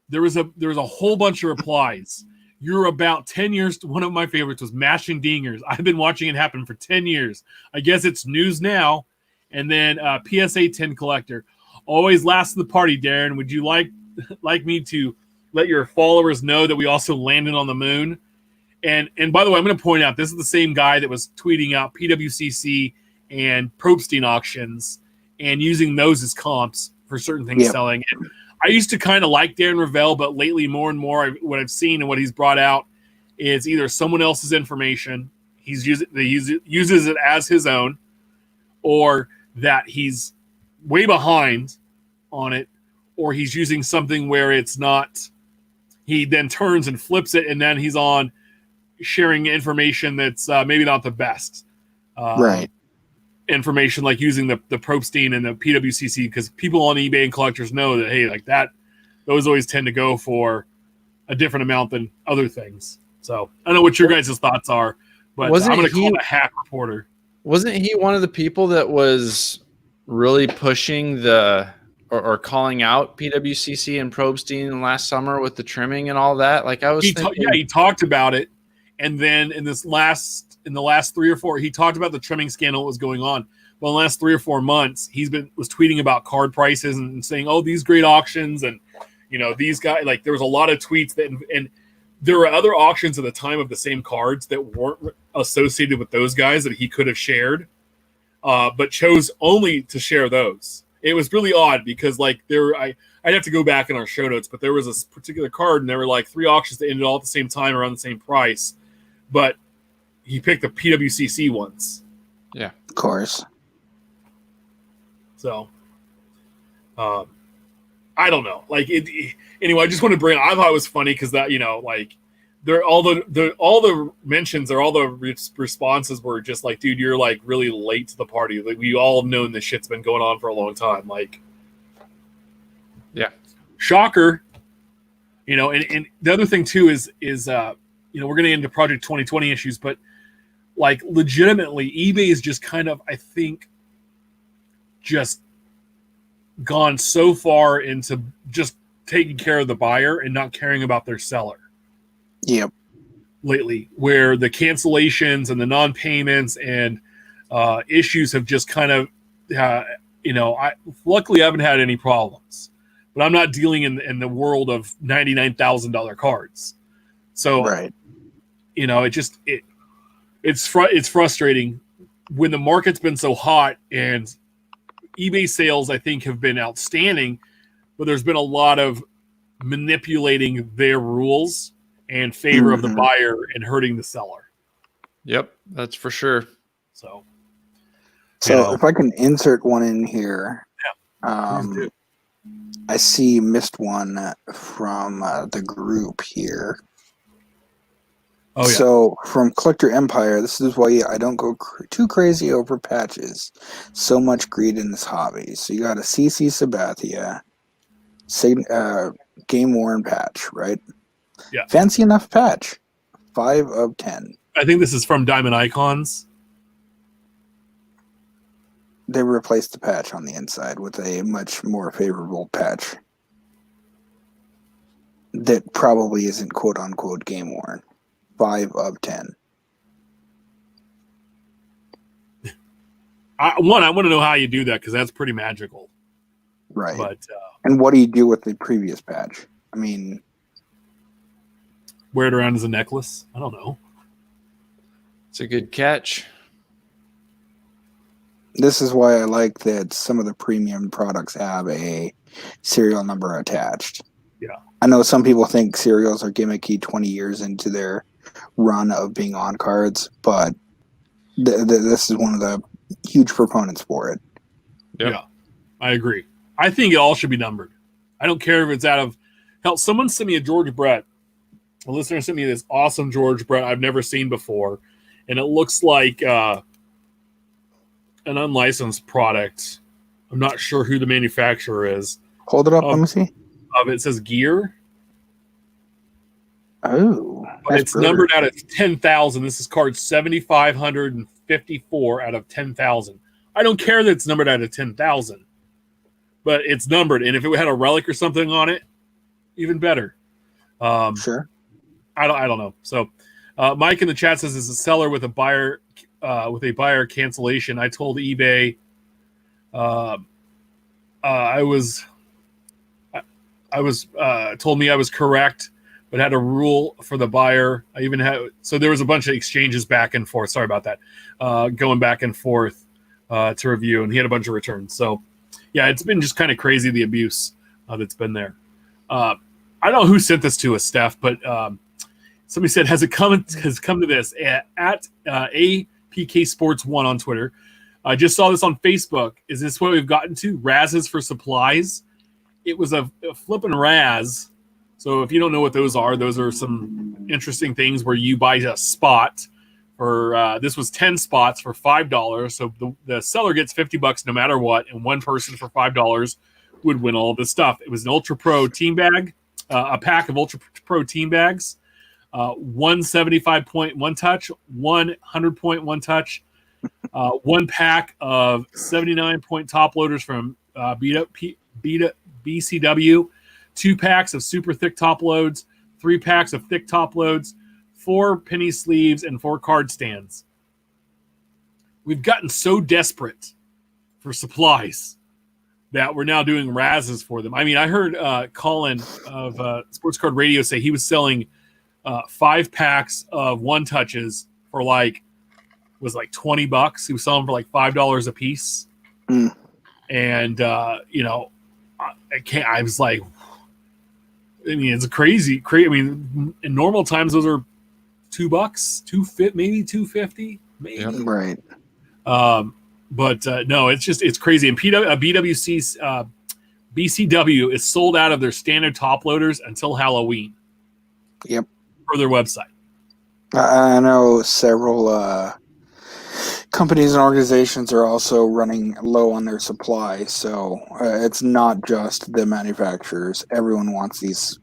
there was a whole bunch of replies. You're about 10 years. One of my favorites was Mashing Dingers. I've been watching it happen for 10 years. I guess it's news now. And then PSA 10 collector. Always last of the party, Darren. Would you like me to let your followers know that we also landed on the moon. And by the way, I'm going to point out this is the same guy that was tweeting out PWCC and Probstein auctions and using those as comps for certain things selling. And I used to kind of like Darren Ravel, but lately more and more what I've seen and what he's brought out is either someone else's information, he uses it as his own, or that he's way behind on it, or he's using something where it's not, he then turns and flips it, and then he's on sharing information that's maybe not the best. Right. Information like using the Probstein and the PWCC, because people on eBay and collectors know that, hey, like that, those always tend to go for a different amount than other things. So I don't know what your guys' thoughts are, but I'm going to call him a hack reporter. Wasn't he one of the people that was really pushing or calling out PWCC and Probstein last summer with the trimming and all that? Like I was he talked about it. And then in the last 3 or 4, he talked about the trimming scandal that was going on. Well, in the last 3 or 4 months, was tweeting about card prices and saying, "Oh, these great auctions," and these guys. Like there was a lot of tweets and there were other auctions at the time of the same cards that weren't associated with those guys that he could have shared, but chose only to share those. It was really odd because like I'd have to go back in our show notes, but there was this particular card and there were like 3 auctions that ended all at the same time around the same price. But he picked the PWCC ones. Yeah, of course. So, I don't know. Like anyway, I just want to bring. I thought it was funny because that like there all the mentions or all the responses were just like, dude, you're like really late to the party. Like we all have known this shit's been going on for a long time. Like, yeah, shocker. And the other thing too is we're going to get into Project 2020 issues, but like legitimately, eBay is just kind of, I think, just gone so far into just taking care of the buyer and not caring about their seller. Yep. Lately, where the cancellations and the non-payments and issues have just kind of, luckily I haven't had any problems, but I'm not dealing in the world of $99,000 cards. So, right. It's frustrating when the market's been so hot and eBay sales, I think, have been outstanding, but there's been a lot of manipulating their rules in favor of the buyer and hurting the seller. Yep, that's for sure. So if I can insert one in here, I see you missed one from the group here. Oh, yeah. So from Collector Empire, this is why I don't go too crazy over patches. So much greed in this hobby. So you got a CC Sabathia, game worn patch, right? Yeah. Fancy enough patch. 5 of 10. I think this is from Diamond Icons. They replaced the patch on the inside with a much more favorable patch that probably isn't quote unquote game worn. 5 of 10. I want to know how you do that because that's pretty magical. Right. But and what do you do with the previous patch? I mean, wear it around as a necklace? I don't know. It's a good catch. This is why I like that some of the premium products have a serial number attached. Yeah. I know some people think serials are gimmicky 20 years into their run of being on cards, but this is one of the huge proponents for it. Yep. Yeah, I agree. I think it all should be numbered. I don't care if it's out of hell. Someone sent me a George Brett. A listener sent me this awesome George Brett I've never seen before, and it looks like an unlicensed product. I'm not sure who the manufacturer is. Hold it up, let me see. It says Gear. Oh, but it's numbered out of 10,000. This is card 7,554 out of 10,000. I don't care that it's numbered out of 10,000, but it's numbered. And if it had a relic or something on it, even better. Sure. I don't know. So Mike in the chat says it's a seller with a buyer cancellation. I told eBay I I was told me I was correct, but had a rule for the buyer. I even had so there was a bunch of exchanges back and forth. Sorry about that, going back and forth to review, and he had a bunch of returns. So yeah, it's been just kind of crazy the abuse that's been there. I don't know who sent this to us, Steph, but somebody said has come to this at APK Sports 1 on Twitter. I just saw this on Facebook. Is this what we've gotten to? Razzes for supplies. It was a flippin' Razz. So if you don't know what those are some interesting things where you buy a spot for this was 10 spots for $5. So the seller gets $50 no matter what, and one person for $5 would win all this stuff. It was an Ultra Pro team bag, a pack of Ultra Pro team bags, 175-point one touch, 100-point one touch, one pack of 79-point top loaders from BCW, 2 packs of super thick top loads, 3 packs of thick top loads, 4 penny sleeves, and 4 card stands. We've gotten so desperate for supplies that we're now doing Razzes for them. I mean, I heard Colin of Sports Card Radio say he was selling 5 packs of one touches for $20. He was selling for like $5 a piece. And I was like, I mean, it's crazy. I mean, in normal times, those are $2, maybe $2.50, maybe. Yep. Right. But no, it's crazy. And BWC's BCW is sold out of their standard top loaders until Halloween. Yep. For their website. I know several companies and organizations are also running low on their supply, so it's not just the manufacturers. Everyone wants these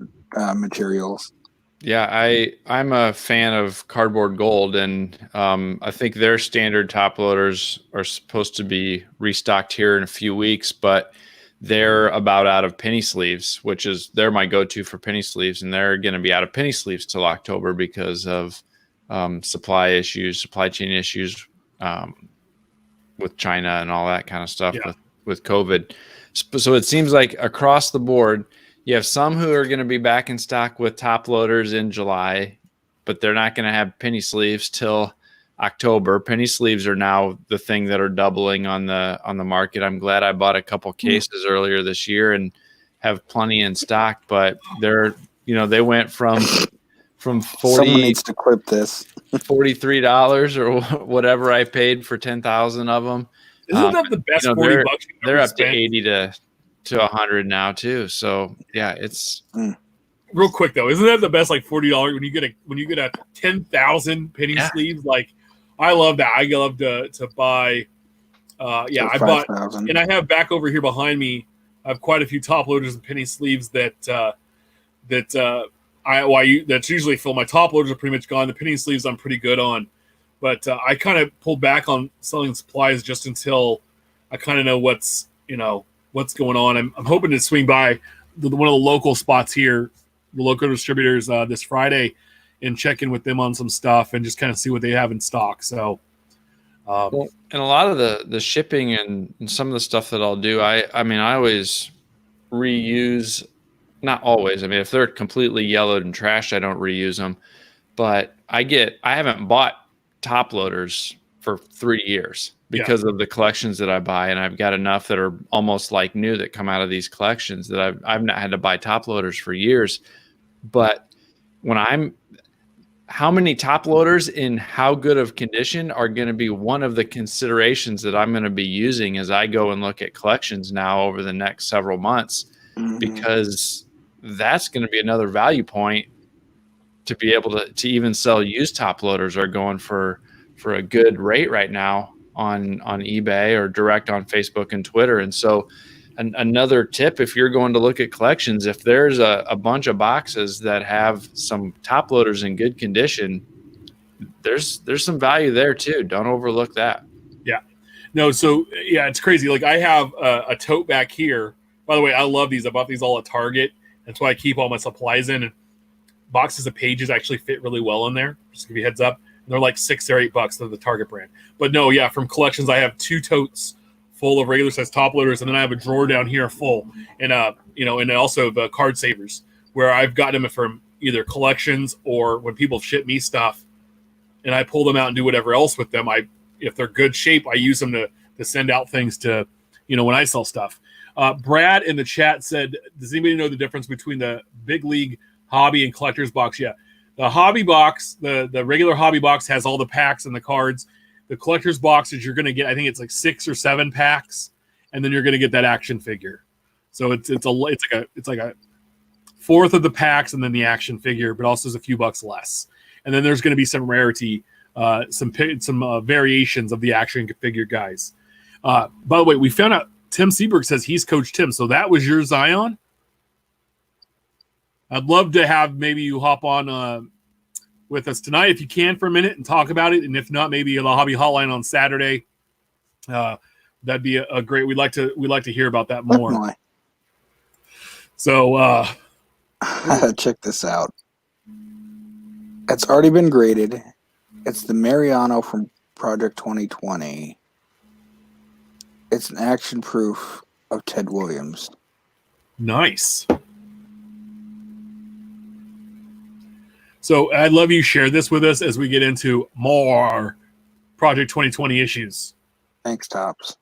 materials. Yeah, I'm a fan of Cardboard Gold, and I think their standard top loaders are supposed to be restocked here in a few weeks, but they're about out of penny sleeves, which is they're my go-to for penny sleeves, and they're going to be out of penny sleeves till October because of supply chain issues with China and all that kind of stuff with COVID. So it seems like across the board, you have some who are going to be back in stock with top loaders in July, but they're not going to have penny sleeves till October. Penny sleeves are now the thing that are doubling on the market. I'm glad I bought a couple cases earlier this year and have plenty in stock, but they went from 40. Someone needs to clip this. $43 or whatever I paid for 10,000 of them. Isn't that the best $40 they're up to 80 to 100 now too. So yeah, it's real quick though. Isn't that the best $40 when you get a 10,000 penny sleeves? Like I love that. I love to buy. I bought, and I have back over here behind me. I have quite a few top loaders and penny sleeves that's usually fill. My top loaders are pretty much gone. The penny sleeves I'm pretty good on, but I kind of pulled back on selling supplies just until I kind of know what's going on. I'm hoping to swing by one of the local spots here, the local distributors this Friday, and check in with them on some stuff and just kind of see what they have in stock. So, and a lot of the shipping and some of the stuff that I'll do, I always reuse. Not always. I mean, if they're completely yellowed and trashed, I don't reuse them. But I haven't bought top loaders for 3 years because of the collections that I buy, and I've got enough that are almost like new that come out of these collections that I've not had to buy top loaders for years. But how many top loaders in how good of condition are going to be one of the considerations that I'm going to be using as I go and look at collections now over the next several months, because that's going to be another value point to be able to even sell used top loaders are going for a good rate right now on eBay or direct on Facebook and Twitter. And so another tip, if you're going to look at collections, if there's a bunch of boxes that have some top loaders in good condition, there's some value there too. Don't overlook that. Yeah. No, so yeah, it's crazy. Like I have a tote back here. By the way, I love these. I bought these all at Target. That's why I keep all my supplies in. And boxes of pages actually fit really well in there. Just to give you a heads up. And they're like $6 or $8 of the Target brand. But no, yeah, from collections, I have 2 totes full of regular size top loaders, and then I have a drawer down here full, and and also the card savers where I've gotten them from either collections or when people ship me stuff, and I pull them out and do whatever else with them. If they're good shape, I use them to send out things to, when I sell stuff. Brad in the chat said, does anybody know the difference between the big league hobby and collector's box? Yeah. The hobby box, the regular hobby box has all the packs and the cards. The collector's box is you're going to get, I think it's like 6 or 7 packs, and then you're going to get that action figure. So it's like a fourth of the packs and then the action figure, but also is a few bucks less. And then there's going to be some rarity, some variations of the action figure guys. By the way, we found out Tim Seberg says he's Coach Tim. So that was your Zion? I'd love to have maybe you hop on with us tonight if you can for a minute and talk about it. And if not, maybe the Hobby Hotline on Saturday. That'd be a great. We'd like to hear about that more. Definitely. So check this out. It's already been graded. It's the Mariano from Project 2020. It's an action proof of Ted Williams. Nice. So I'd love you share this with us as we get into more Project 2020 issues. Thanks, Tops.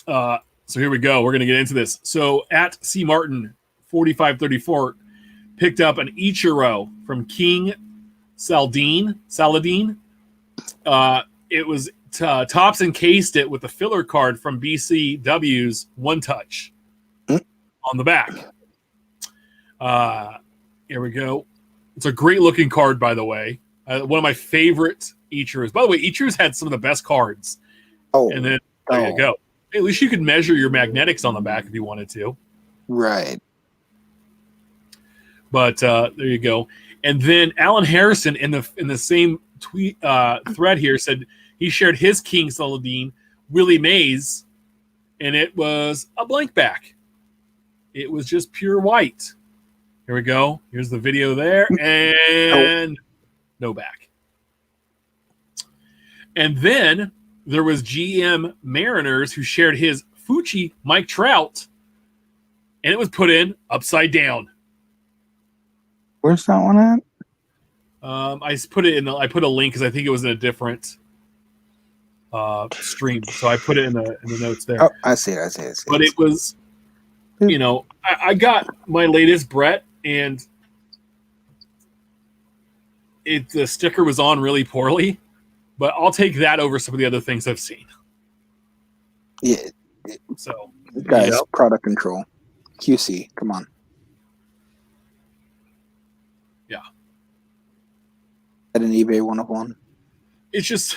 Yeah. So here we go. We're going to get into this. So at C Martin 4534 picked up an Ichiro from King Saladin. It was Tops encased it with a filler card from BCW's One Touch on the back. Here we go. It's a great looking card, by the way. One of my favorite Ichiros. By the way, Ichiro's had some of the best cards. Oh, and then there you go. At least you could measure your magnetics on the back if you wanted to. Right. But there you go. And then Alan Harrison in the same tweet thread here said he shared his King Saladin, Willie Mays, and it was a blank back. It was just pure white. Here we go. Here's the video there, and no back. And then there was GM Mariners who shared his Fucci Mike Trout, and it was put in upside down. Where's that one at? I put it in. I put a link because I think it was in a different stream, so I put it in the notes there. Oh, I see it. But it was, I got my latest Brett, and the sticker was on really poorly, but I'll take that over some of the other things I've seen. Yeah. So, guys, product control, QC, come on. Yeah. At an eBay 101. It's just,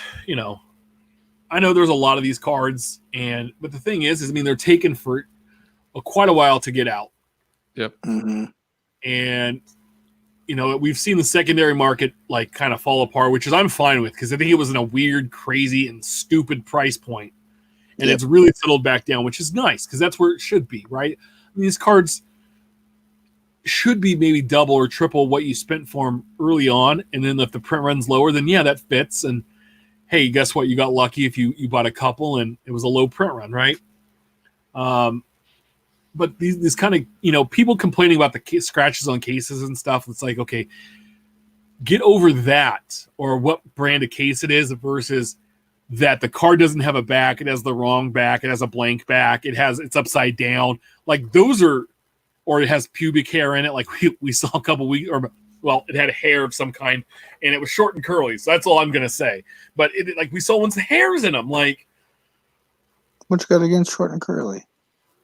I know there's a lot of these cards, but the thing is they're taken for quite a while to get out. Yep. Mm-hmm. And, we've seen the secondary market kind of fall apart, which is I'm fine with because I think it was in a weird, crazy, and stupid price point. And It's really settled back down, which is nice because that's where it should be, right? These cards should be maybe double or triple what you spent for them early on. And then if the print runs lower, then that fits. And hey, guess what? You got lucky if you bought a couple and it was a low print run, right? But these kind of, people complaining about the scratches on cases and stuff. It's like, okay, get over that, or what brand of case it is versus that the card doesn't have a back. It has the wrong back. It has a blank back. It's upside down. Like those are, or it has pubic hair in it. Like we saw a couple weeks, it had hair of some kind and it was short and curly. So that's all I'm going to say. But we saw ones with hairs in them. Like, what you got against short and curly?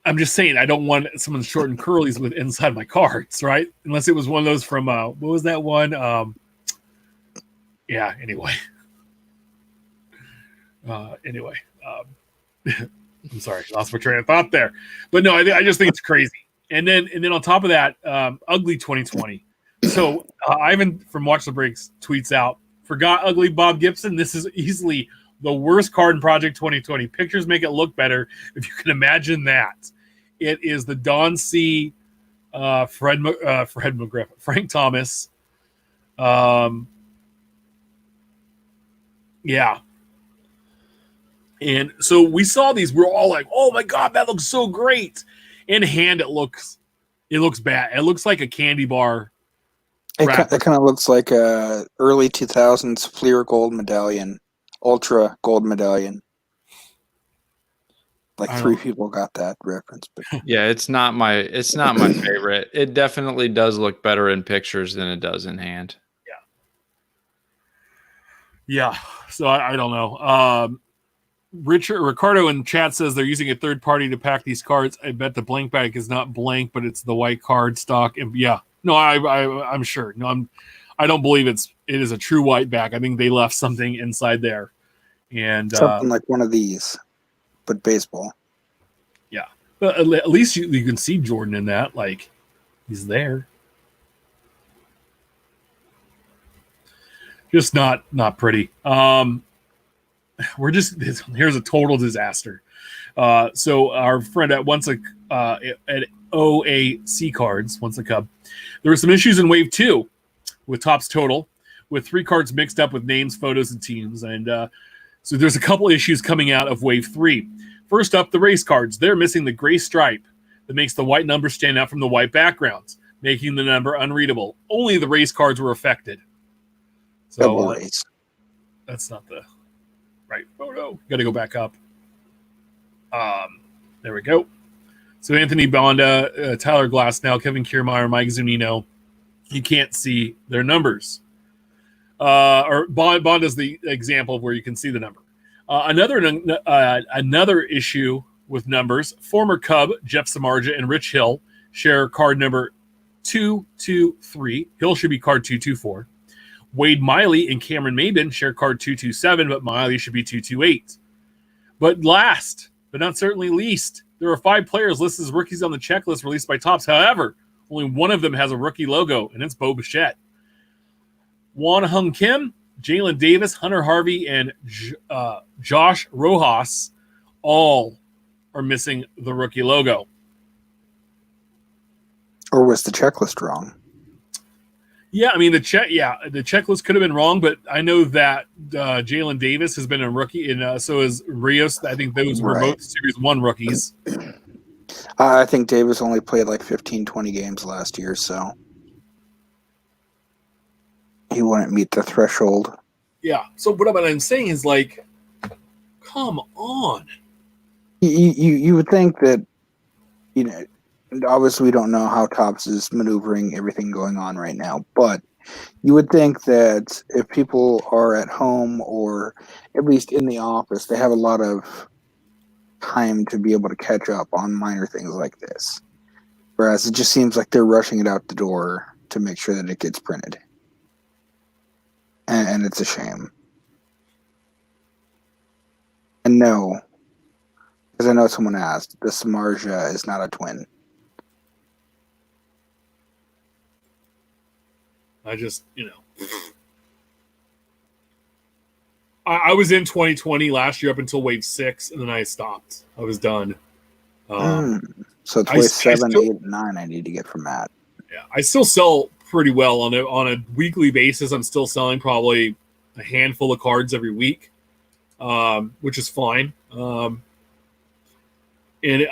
I'm just saying, I don't want someone short and curlies with inside my cards, right? Unless it was one of those from, what was that one? Anyway. I'm sorry, lost my train of thought there. But no, I just think it's crazy. And then on top of that, Ugly 2020. So Ivan from Watch the Breaks tweets out, forgot Ugly Bob Gibson. This is easily the worst card in Project 2020. Pictures make it look better, if you can imagine that. It is the Don C. Fred McGriff, Frank Thomas. And so we saw these. We're all like, "Oh my god, that looks so great!" In hand, it looks bad. It looks like a candy bar. It kind of looks like a early 2000s Fleer Gold medallion, Ultra Gold medallion. Like 3 people got that reference, but yeah, it's not my favorite. It definitely does look better in pictures than it does in hand. Yeah. So I don't know. Ricardo in chat says they're using a third party to pack these cards. I bet the blank bag is not blank, but it's the white card stock. And yeah, no, I'm sure. No, I don't believe it is a true white bag. I think they left something inside there, and something like one of these, but baseball. Yeah, but at least you can see Jordan in that. Like he's there. Just not pretty. Here's a total disaster. So our friend at OAC Cards, once a Cub, there were some issues in Wave 2 with Topps Total, with 3 cards mixed up with names, photos, and teams. And so there's a couple issues coming out of Wave 3. First up, the race cards. They're missing the gray stripe that makes the white number stand out from the white backgrounds, making the number unreadable. Only the race cards were affected. So that's not the right photo. Got to go back up. There we go. So Anthony Bonda, Tyler Glasnow, Kevin Kiermaier, Mike Zunino, you can't see their numbers. Or Bonda's the example of where you can see the number. Another issue with numbers, former Cub Jeff Samardzija and Rich Hill share card number 223. Hill should be card 224. Wade Miley and Cameron Maben share card 227, but Miley should be 228. But last, but not certainly least, there are 5 players listed as rookies on the checklist released by Topps. However, only one of them has a rookie logo, and it's Bo Bichette. Won Hung Kim, Jalen Davis, Hunter Harvey, and Josh Rojas all are missing the rookie logo. Or was the checklist wrong? Yeah, I mean the checklist could have been wrong, but I know that Jalen Davis has been a rookie, and so is Rios. I think those were both Series 1 rookies. I think Davis only played like 15, 20 games last year, so he wouldn't meet the threshold. Yeah. So what I'm saying is, like, come on. You would think that, obviously we don't know how Topps is maneuvering everything going on right now, but you would think that if people are at home or at least in the office, they have a lot of time to be able to catch up on minor things like this. Whereas it just seems like they're rushing it out the door to make sure that it gets printed. And it's a shame. And no, because I know someone asked, the Samardzija is not a twin. I just, I was in 2020 last year up until Wave 6, and then I stopped. I was done. So it's Wave 7, 8, and 9 I need to get from Matt. Yeah, I still sell pretty well on a weekly basis. I'm still selling probably a handful of cards every week, which is fine. And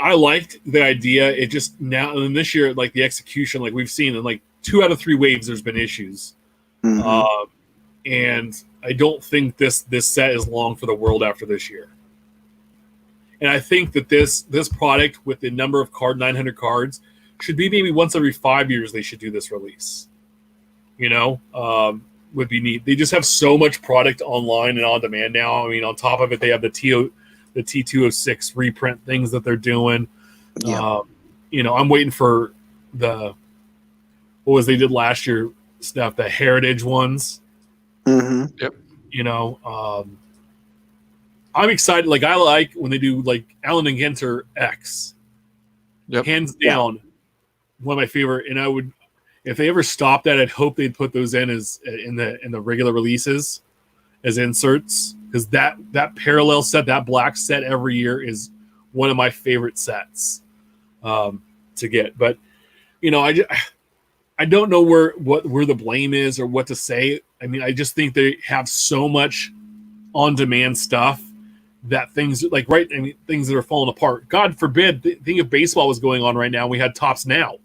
I liked the idea. It just now and this year, like the execution, like we've seen in like 2 out of 3 waves, there's been issues. Mm-hmm. And I don't think this set is long for the world after this year. And I think that this product with the number of 900 cards should be maybe once every 5 years they should do this release. Would be neat. They just have so much product online and on demand now. I mean, on top of it, they have the T206 reprint things that they're doing. Yeah. I'm waiting for they did last year stuff, the heritage ones. Mm-hmm. Yep. I'm excited. Like I like when they do like Allen and Ginter X. Yep. Hands down, one of my favorite. And I would, if they ever stop that, I'd hope they'd put those in as in the regular releases as inserts, because that parallel set, that black set every year is one of my favorite sets to get. But I don't know where the blame is or what to say. I mean, I just think they have so much on-demand stuff that things like things that are falling apart. God forbid, think if baseball was going on right now, we had Topps Now.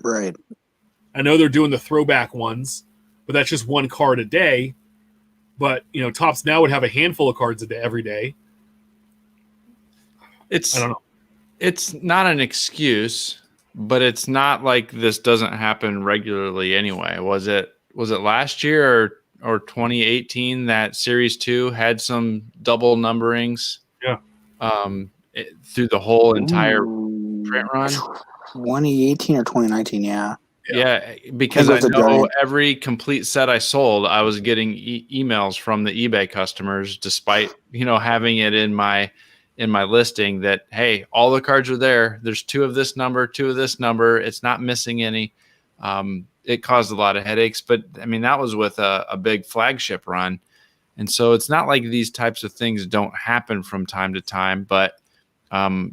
Right. I know they're doing the throwback ones, but that's just one card a day. But Topps Now would have a handful of cards a day every day. I don't know. It's not an excuse, but it's not like this doesn't happen regularly anyway. Was it last year or 2018 that Series 2 had some double numberings? Yeah. Through the whole entire print run? 2018 or 2019, yeah. Yeah, because I know every complete set I sold, I was getting emails from the eBay customers, despite having it in my listing that, hey, all the cards are there. There's 2 of this number, 2 of this number. It's not missing any. It caused a lot of headaches, but I mean that was with a big flagship run, and so it's not like these types of things don't happen from time to time. But I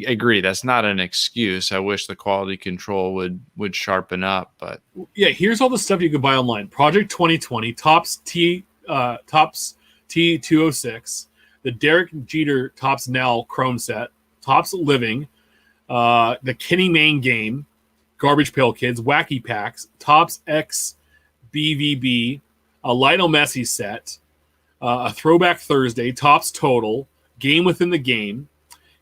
agree, that's not an excuse. I wish the quality control would sharpen up, but yeah, here's all the stuff you can buy online. Project 2020, Topps T206, the Derek Jeter Topps Now Chrome set, Topps Living, the Kenny Mayne game, Garbage Pail Kids, Wacky Packs, Topps X BVB, a Lionel Messi set, a Throwback Thursday, Topps Total, Game Within the Game.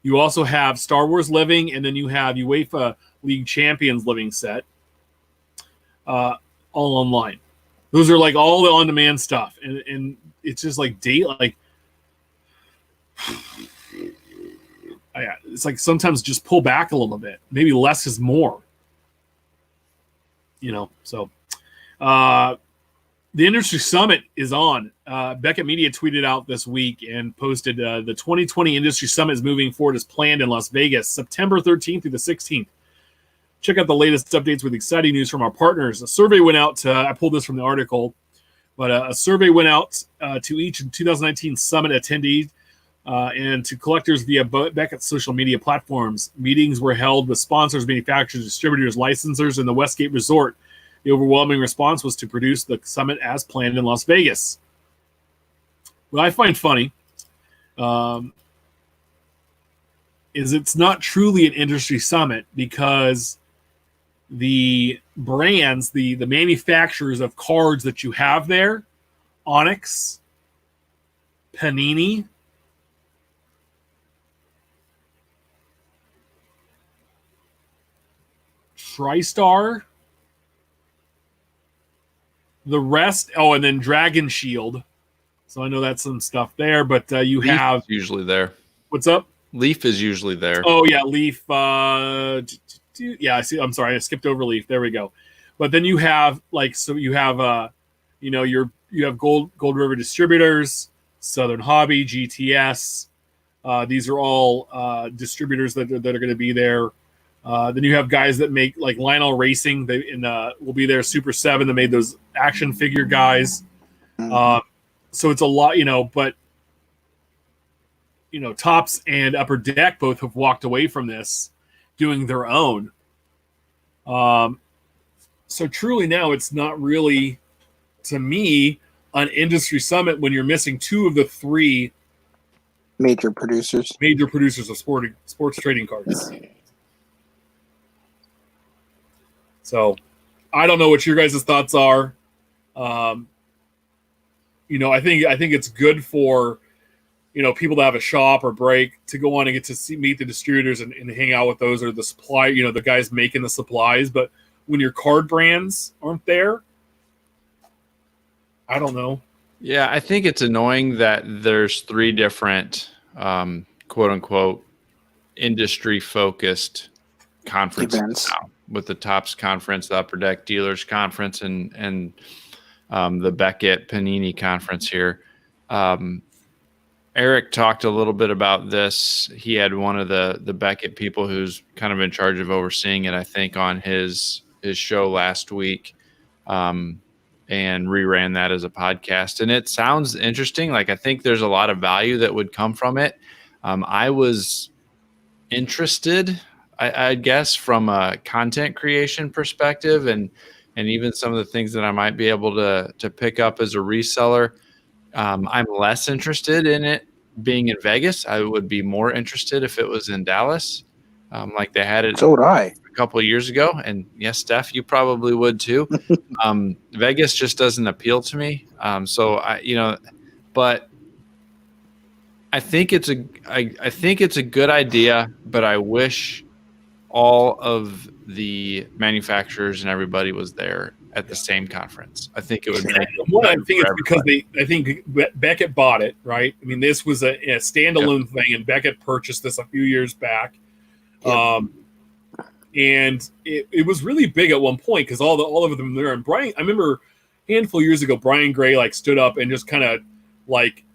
You also have Star Wars Living, and then you have UEFA League Champions Living set, all online. Those are like all the on-demand stuff, and it's just like it's like sometimes just pull back a little bit. Maybe less is more. So the industry summit is on. Beckett Media tweeted out this week and posted the 2020 industry summit is moving forward as planned in Las Vegas, September 13th through the 16th. Check out the latest updates with exciting news from our partners. A survey went out to, I pulled this from the article, but a survey went out to each 2019 summit attendee and to collectors via Beckett's social media platforms. Meetings were held with sponsors, manufacturers, distributors, licensors, and the Westgate Resort. The overwhelming response was to produce the summit as planned in Las Vegas. What I find funny is it's not truly an industry summit because the brands, the manufacturers of cards that you have there, Onyx, Panini, TriStar, the rest, and then Dragon Shield. So I know that's some stuff there, but you Leaf have usually there. What's up? Leaf is usually there. Oh yeah, Leaf. Yeah, I see. I'm sorry, I skipped over Leaf. There we go. But then you have you have you have Gold River Distributors, Southern Hobby, GTS. These are all distributors that are going to be there. Then you have guys that make like Lionel Racing. Will be there. Super 7 that made those action figure guys. So it's a lot, but Topps and Upper Deck both have walked away from this, doing their own. So truly now it's not really, to me, an industry summit when you're missing 2 of the 3 major producers of sports trading cards. So I don't know what your guys' thoughts are. I think it's good for people to have a shop or break to go on and get to meet the distributors and hang out with those, or the supply, the guys making the supplies. But when your card brands aren't there, I don't know. Yeah, I think it's annoying that there's 3 different quote unquote industry focused conferences now, with the Topps conference, the Upper Deck Dealers conference, and the Beckett Panini conference here. Eric talked a little bit about this. He had one of the Beckett people who's kind of in charge of overseeing it, I think, on his show last week, and reran that as a podcast. And it sounds interesting. Like, I think there's a lot of value that would come from it. I was interested, I guess, from a content creation perspective, and even some of the things that I might be able to pick up as a reseller. I'm less interested in it being in Vegas, I would be more interested if it was in Dallas, like they had it So would I. a couple of years ago. And yes, Steph, you probably would too. Vegas just doesn't appeal to me. But I think it's a good idea, but I wish all of the manufacturers and everybody was there at the same conference. I think it would make One, I think it's because I think Beckett bought it, right? I mean, this was a standalone thing, and Beckett purchased this a few years back. Yep. And it was really big at one point because all of them there. And Brian, I remember a handful of years ago, Brian Gray like stood up and just kind of like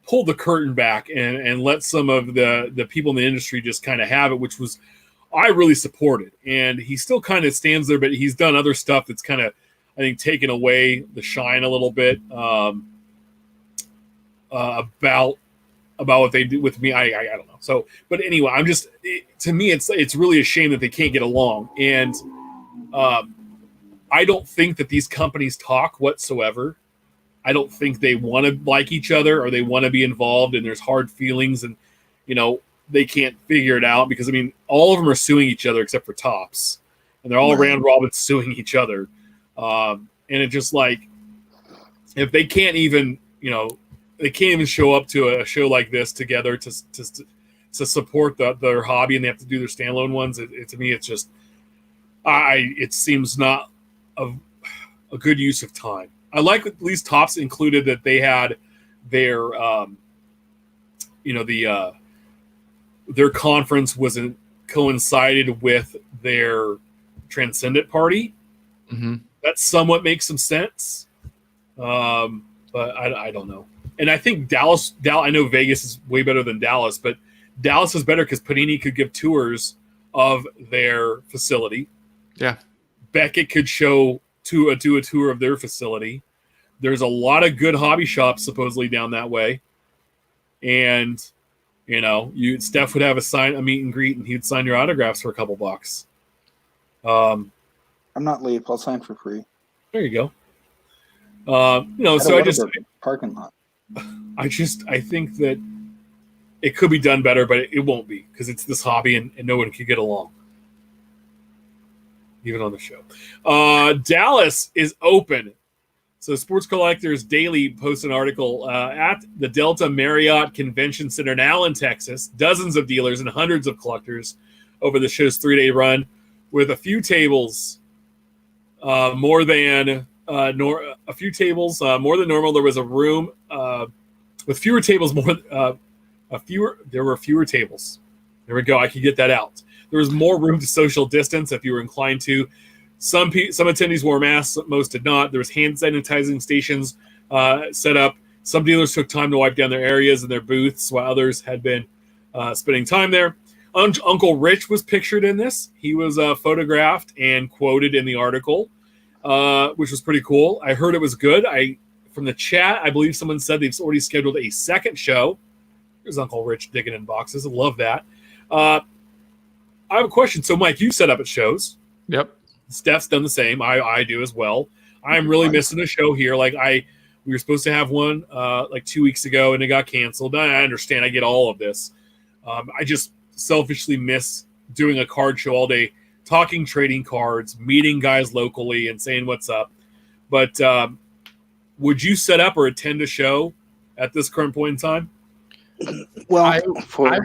pulled the curtain back and let some of the people in the industry just kind of have it, which was I really supported. And he still kind of stands there, but he's done other stuff that's kind of, I think, taken away the shine a little bit about what they do with me. I don't know. So, but anyway, I'm just, to me, it's really a shame that they can't get along. And I don't think that these companies talk whatsoever. I don't think they want to like each other or they want to be involved, and there's hard feelings, and, they can't figure it out because, I mean, all of them are suing each other except for Topps, and they're all round robin suing each other. And it's just like, if they can't even, they can't even show up to a show like this together to support their hobby, and they have to do their standalone ones. To me, it's just, it seems not a good use of time. I like at least Topps included that they had their, their conference wasn't coincided with their Transcendent party. Mm-hmm. That somewhat makes some sense. But I don't know. And I think Dallas, I know Vegas is way better than Dallas, but Dallas is better because Panini could give tours of their facility. Yeah. Beckett could do a tour of their facility. There's a lot of good hobby shops supposedly down that way. And, Steph would have a meet and greet, and he'd sign your autographs for a couple bucks. I'm not Leaf. I'll sign for free. There you go. So I just parking lot. I think that it could be done better, but it won't be because it's this hobby and no one can get along, even on the show. Dallas is open. So Sports Collectors Daily posts an article at the Delta Marriott Convention Center now in Texas. Dozens of dealers and hundreds of collectors over the show's 3-day run, with a few tables more than normal. There was a room with fewer tables. There were fewer tables. There we go. I could get that out. There was more room to social distance if you were inclined to. Some attendees wore masks, most did not. There was hand sanitizing stations set up. Some dealers took time to wipe down their areas and their booths, while others had been spending time there. Uncle Rich was pictured in this. He was photographed and quoted in the article, which was pretty cool. I heard it was good. From the chat, I believe someone said they've already scheduled a second show. There's Uncle Rich digging in boxes. I love that. I have a question. So, Mike, you set up at shows. Yep. Steph's done the same. I do as well. I'm really missing a show here. We were supposed to have one 2 weeks ago, and it got canceled. I understand. I get all of this. I just selfishly miss doing a card show all day, talking trading cards, meeting guys locally, and saying what's up. But would you set up or attend a show at this current point in time? Well, I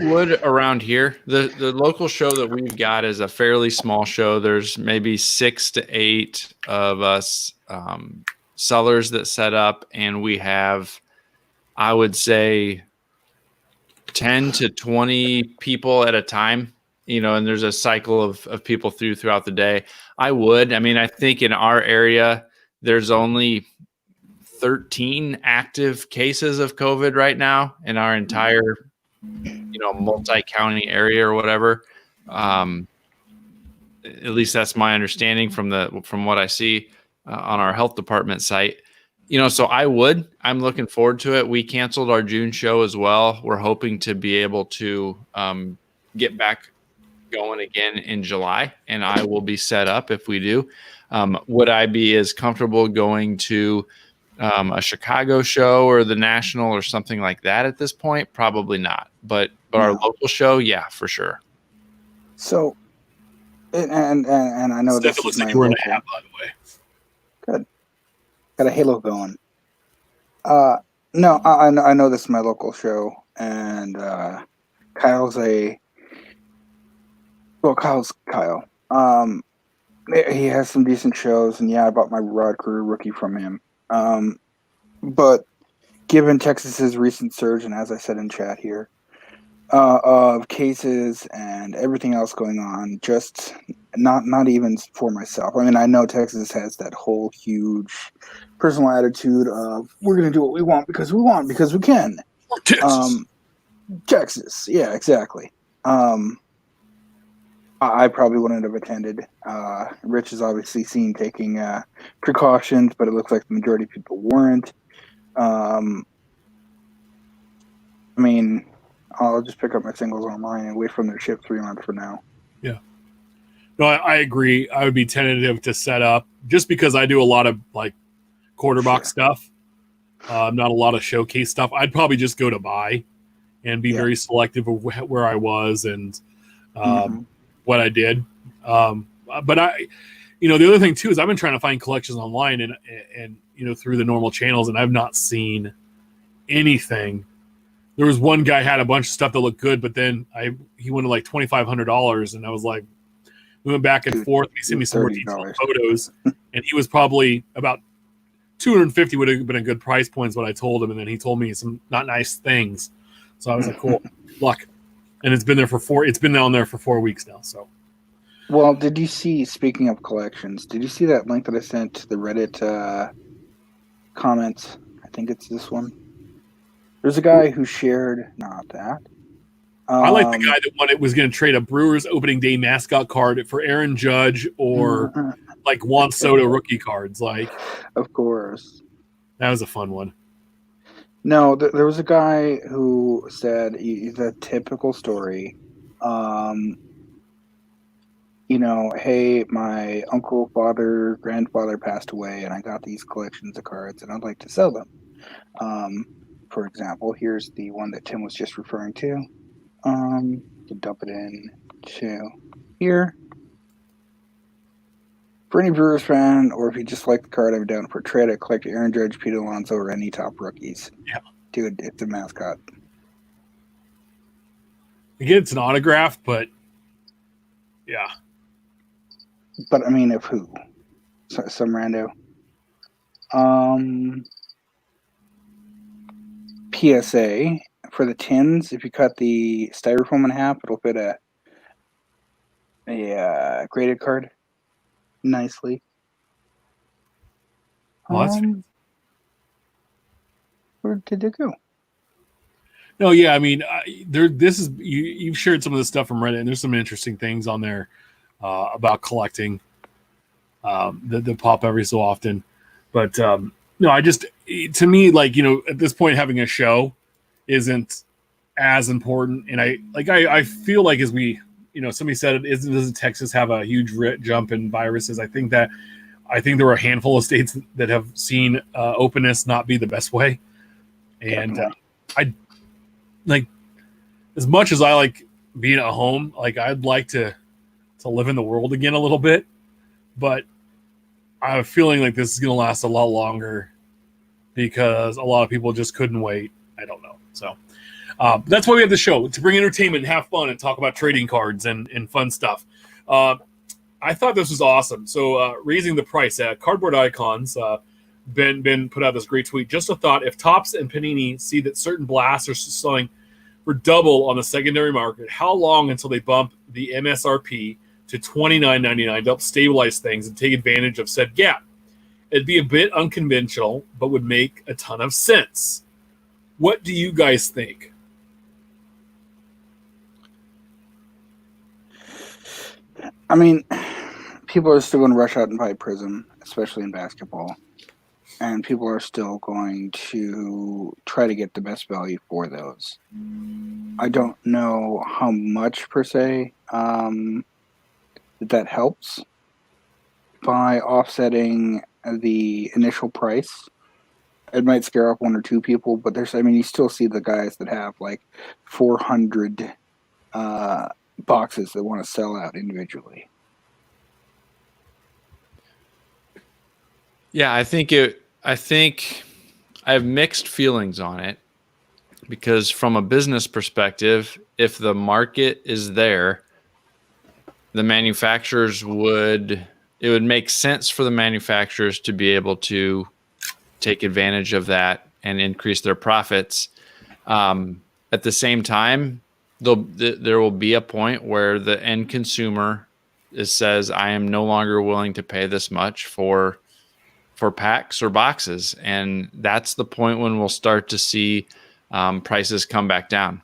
would around here. The local show that we've got is a fairly small show. There's maybe 6 to 8 of us sellers that set up, and we have, I would say, 10 to 20 people at a time, and there's a cycle of people throughout the day. I think in our area, there's only 13 active cases of COVID right now in our entire, multi-county area or whatever. At least that's my understanding from what I see on our health department site. So I'm looking forward to it. We canceled our June show as well. We're hoping to be able to get back going again in July, and I will be set up if we do. Would I be as comfortable going to A Chicago show or the National or something like that at this point, probably not. But our No. local show, yeah, for sure. So, and I know Steph, this it looks is like my you were in a local. hat, by the way. Good. Got a halo going. No, I know this is my local show, and Kyle's Kyle's Kyle. He has some decent shows, and yeah, I bought my Rod Career rookie from him. But given Texas's recent surge, and as I said in chat here, of cases and everything else going on, just not even for myself. I mean, I know Texas has that whole huge personal attitude of we're going to do what we want because we can. Texas. Texas, yeah, exactly. I probably wouldn't have attended. Rich is obviously seen taking precautions, but it looks like the majority of people weren't. I mean, I'll just pick up my singles online and wait for them to ship 3 months from now. Yeah. No, I agree. I would be tentative to set up just because I do a lot of like quarter box stuff, not a lot of showcase stuff. I'd probably just go to buy and be very selective of where I was and what I did. But the other thing too is I've been trying to find collections online and through the normal channels, and I've not seen anything. There was one guy had a bunch of stuff that looked good, but then he went to like $2,500, and I was like, we went back and forth. He sent me some more detailed photos, and he was probably about 250 would have been a good price point, is what I told him, and then he told me some not nice things. So I was like, cool, luck. And it's been down there for 4 weeks now. So, well, did you see? Speaking of collections, did you see that link that I sent to the Reddit comments? I think it's this one. There's a guy who shared not that. I like the guy that was going to trade a Brewers opening day mascot card for Aaron Judge or like Juan Soto rookie cards. Like, of course, that was a fun one. No, there was a guy who said the typical story. Hey, my uncle, father, grandfather passed away, and I got these collections of cards, and I'd like to sell them. For example, here's the one that Tim was just referring to. To dump it in to here. For any Brewers fan, or if you just like the card, I'm down for a trade. I collect Aaron Judge, Pete Alonso, or any top rookies. Yeah. Dude, it's a mascot. Again, it's an autograph, but yeah. But I mean, of who? Some rando. PSA for the tins. If you cut the styrofoam in half, it'll fit a graded card nicely. Well, where did it go? No, yeah, I mean, you've shared some of this stuff from Reddit, and there's some interesting things on there about collecting that pop every so often. But to me, like, at this point, having a show isn't as important. And I feel like as we, somebody said, doesn't Texas have a huge jump in viruses? I think there were a handful of states that have seen openness not be the best way. And I like, as much as I like being at home, like I'd like to live in the world again a little bit, but I have a feeling like this is going to last a lot longer because a lot of people just couldn't wait. I don't know. So that's why we have the show, to bring entertainment and have fun and talk about trading cards and fun stuff. I thought this was awesome. So raising the price at Cardboard Icons, Ben put out this great tweet. Just a thought, if Topps and Panini see that certain blasts are selling for double on the secondary market, how long until they bump the MSRP to $29.99 to help stabilize things and take advantage of said gap? It'd be a bit unconventional, but would make a ton of sense. What do you guys think? I mean, people are still going to rush out and buy Prizm, especially in basketball. And people are still going to try to get the best value for those. I don't know how much, per se, that helps by offsetting the initial price. It might scare off one or two people, but you still see the guys that have like 400 boxes that want to sell out individually. Yeah, I think I have mixed feelings on it because from a business perspective, if the market is there, the manufacturers it would make sense for the manufacturers to be able to take advantage of that and increase their profits. At the same time, there will be a point where the end consumer says, I am no longer willing to pay this much for packs or boxes. And that's the point when we'll start to see prices come back down.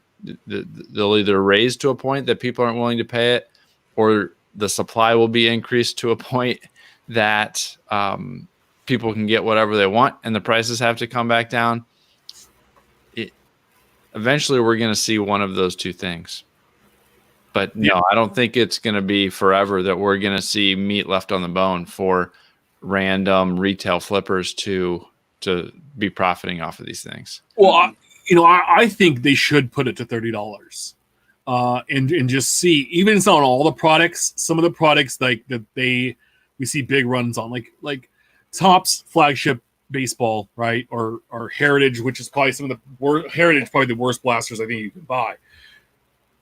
They'll either raise to a point that people aren't willing to pay it, or the supply will be increased to a point that people can get whatever they want and the prices have to come back down. Eventually, we're going to see one of those two things. But no, I don't think it's going to be forever that we're going to see meat left on the bone for random retail flippers to be profiting off of these things. Well, I think they should put it to $30, and just see. Even if it's not on all the products, some of the products like that we see big runs on, like Topps flagship baseball, right, or Heritage, which is probably some of the Heritage, probably the worst blasters I think you can buy.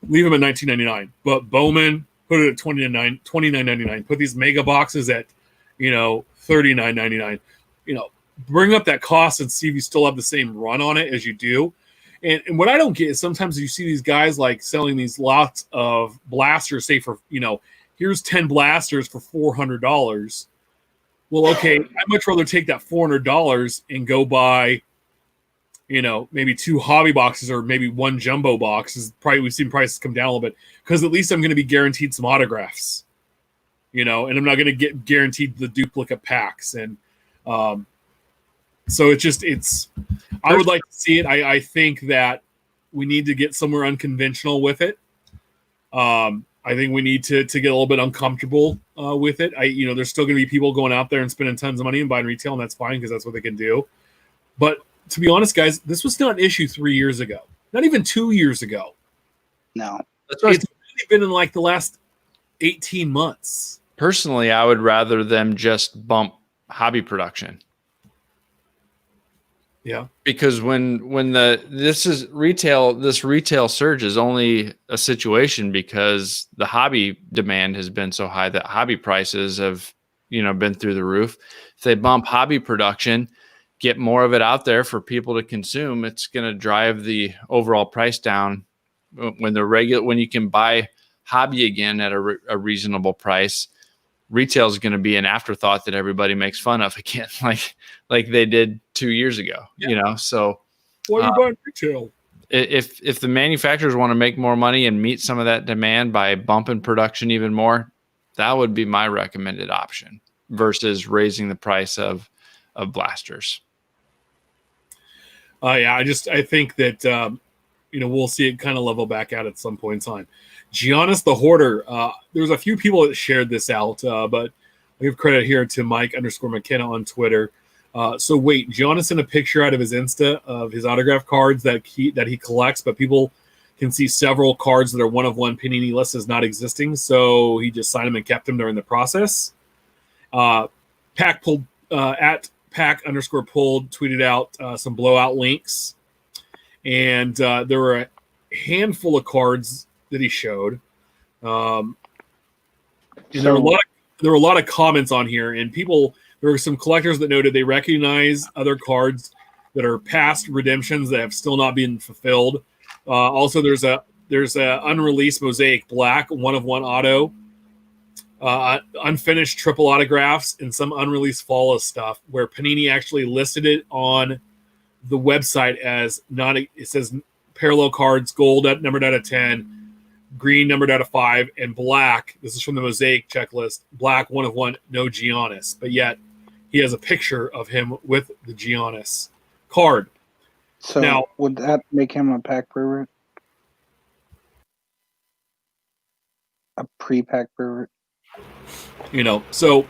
Leave them at $19.99, but Bowman put it at $29.99. Put these mega boxes at $39.99. Bring up that cost and see if you still have the same run on it as you do. And what I don't get is sometimes you see these guys like selling these lots of blasters, say for here's 10 blasters for $400. Well, okay, I'd much rather take that $400 and go buy, maybe 2 hobby boxes or maybe 1 jumbo box. We've seen prices come down a little bit because at least I'm going to be guaranteed some autographs, and I'm not going to get guaranteed the duplicate packs. And so I would like to see it. I think that we need to get somewhere unconventional with it. I think we need to get a little bit uncomfortable with it. There's still going to be people going out there and spending tons of money and buying retail, and that's fine because that's what they can do. But to be honest, guys, this was not an issue 3 years ago, not even 2 years ago. No, it's really been in like the last 18 months. Personally, I would rather them just bump hobby production. Yeah, because when this retail surge is only a situation because the hobby demand has been so high that hobby prices have been through the roof. If they bump hobby production, get more of it out there for people to consume, it's going to drive the overall price down. When you can buy hobby again at a reasonable price, retail is going to be an afterthought that everybody makes fun of again, like they did 2 years ago. So why are you buying retail? If the manufacturers want to make more money and meet some of that demand by bumping production even more, that would be my recommended option versus raising the price of blasters. I think that we'll see it kind of level back out at some point in time. Giannis the Hoarder. There's a few people that shared this out, but I give credit here to Mike_McKenna on Twitter. So wait, Giannis sent a picture out of his Insta of his autograph cards that he collects, but people can see several cards that are one of one Panini list as not existing. So he just signed them and kept them during the process. Pack pulled at Pack_pulled tweeted out some blowout links, and there were a handful of cards that he showed. And there were a lot of comments on here, and there were some collectors that noted they recognize other cards that are past redemptions that have still not been fulfilled. Also, there's a unreleased Mosaic Black 1/1 auto, unfinished triple autographs, and some unreleased Fall stuff where Panini actually listed it on the website as it says parallel cards, gold numbered out of 10, green numbered out of 5, and black. This is from the Mosaic checklist. Black 1/1, no Giannis, but yet he has a picture of him with the Giannis card. So now, would that make him a pack pervert? A pre-pack pervert? So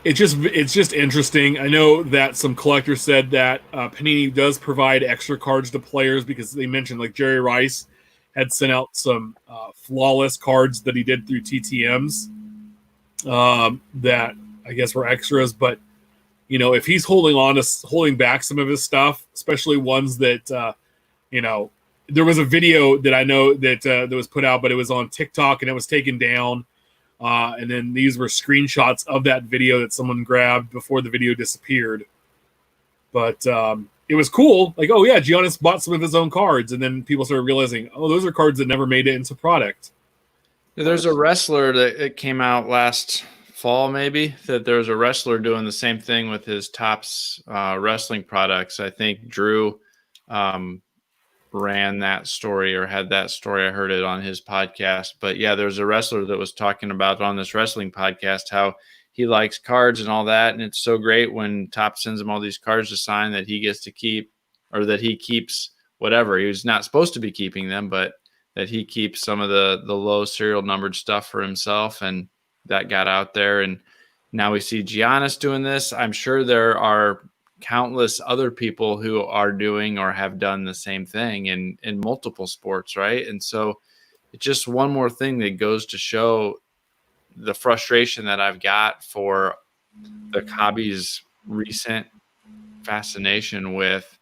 it's just interesting. I know that some collectors said that Panini does provide extra cards to players because they mentioned like Jerry Rice had sent out some flawless cards that he did through TTMs that I guess were extras. But you know, if he's holding back some of his stuff, especially ones that you know, there was a video that I know that was put out, but it was on TikTok and it was taken down. And then these were screenshots of that video that someone grabbed before the video disappeared. But it was cool. Like, oh, yeah, Giannis bought some of his own cards. And then people started realizing, oh, those are cards that never made it into product. There's a wrestler that it came out last fall, maybe, that there's a wrestler doing the same thing with his Topps wrestling products. I think Drew ran that story or had that story. I heard it on his podcast. But yeah, there's a wrestler that was talking about on this wrestling podcast how he likes cards and all that. And it's so great when Topps sends him all these cards to sign that he gets to keep, or that he keeps whatever. He was not supposed to be keeping them, but that he keeps some of the low serial numbered stuff for himself. And that got out there. And now we see Giannis doing this. I'm sure there are countless other people who are doing or have done the same thing in multiple sports, right? And so it's just one more thing that goes to show the frustration that I've got for the hobby's recent fascination with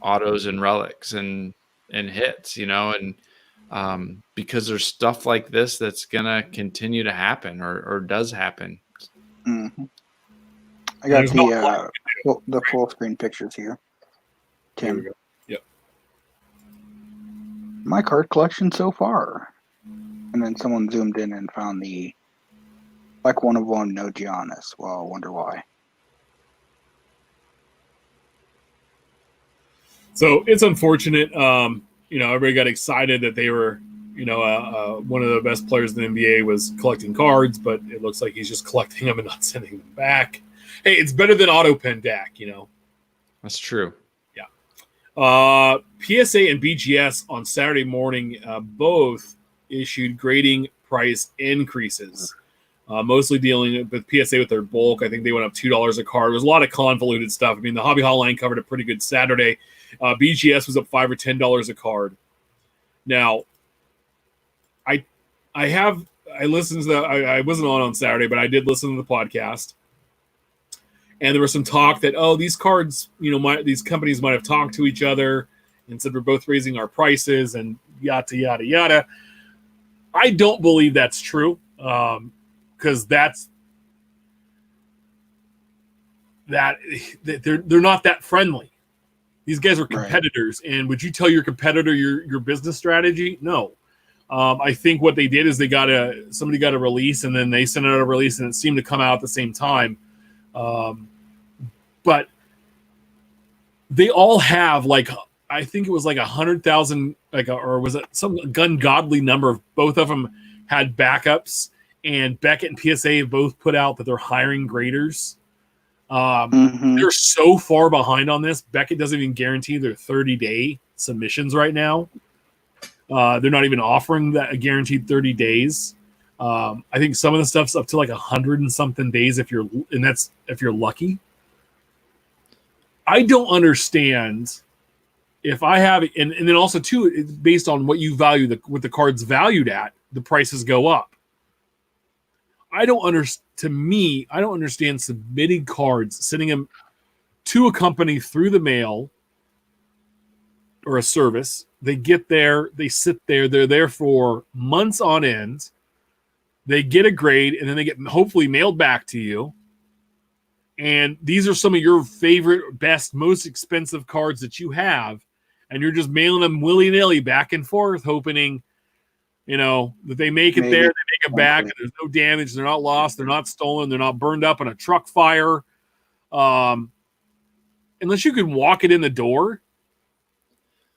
autos and relics and hits, you know, and because there's stuff like this that's gonna continue to happen or does happen. Mm-hmm. I got the full screen pictures here. Tim. Yep. My card collection so far. And then someone zoomed in and found like one of them, no Giannis. Well, I wonder why. So it's unfortunate. You know, everybody got excited that they were, you know, one of the best players in the NBA was collecting cards, but it looks like he's just collecting them and not sending them back. Hey, it's better than auto pen DAC, you know. That's true. Yeah. PSA and BGS on Saturday morning both issued grading price increases. Mostly dealing with PSA with their bulk. I think they went up $2 a card. There was a lot of convoluted stuff. I mean, the Hobby Hotline covered a pretty good Saturday. BGS was up $5 or $10 a card. Now, I listened to that. I wasn't on Saturday, but I did listen to the podcast. And there was some talk that, oh, these cards, you know, these companies might have talked to each other and said we're both raising our prices and yada, yada, yada. I don't believe that's true because they're not that friendly. These guys are competitors. Right. And would you tell your competitor your business strategy? No. I think what they did is somebody got a release and then they sent out a release and it seemed to come out at the same time. But they all have I think it was 100,000, or was it some ungodly number of both of them had backups, and Beckett and PSA have both put out that they're hiring graders. They're so far behind on this. Beckett doesn't even guarantee their 30-day submissions right now. They're not even offering that a guaranteed 30 days. I think some of the stuff's up to 100 and something days if you're lucky. I don't understand if I have, and then also too, it's based on what you value what the card's valued at, the prices go up. I don't understand submitting cards, sending them to a company through the mail or a service. They get there, they sit there, they're there for months on end. They get a grade, and then they get hopefully mailed back to you. And these are some of your favorite, best, most expensive cards that you have, and you're just mailing them willy-nilly back and forth, hoping, you know, that they make it there, they make it back, and there's no damage, they're not lost, they're not stolen, they're not burned up in a truck fire. Unless you can walk it in the door,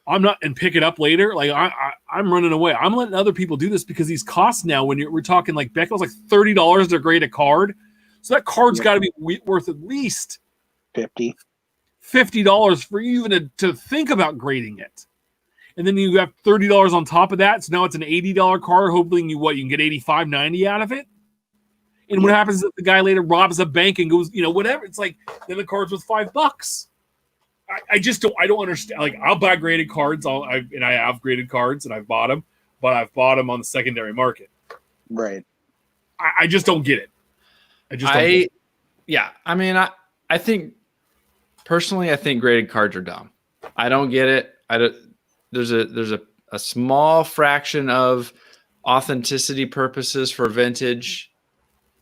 and pick it up later. I'm running away. I'm letting other people do this because these costs now, when we're talking Beckett was $30 to grade a card. So that card's got to be worth at least $50 for you even to think about grading it. And then you have $30 on top of that. So now it's an $80 card, hoping you can get $85, $90 out of it. And what happens if the guy later robs a bank and goes, whatever? It's like then the card's worth $5. I just don't. I don't understand. Like I'll buy graded cards. I have graded cards and I've bought them, but I've bought them on the secondary market. Right. I just don't get it. I just don't get it. Yeah. I mean, I think personally, I think graded cards are dumb. I don't get it. There's a small fraction of authenticity purposes for vintage.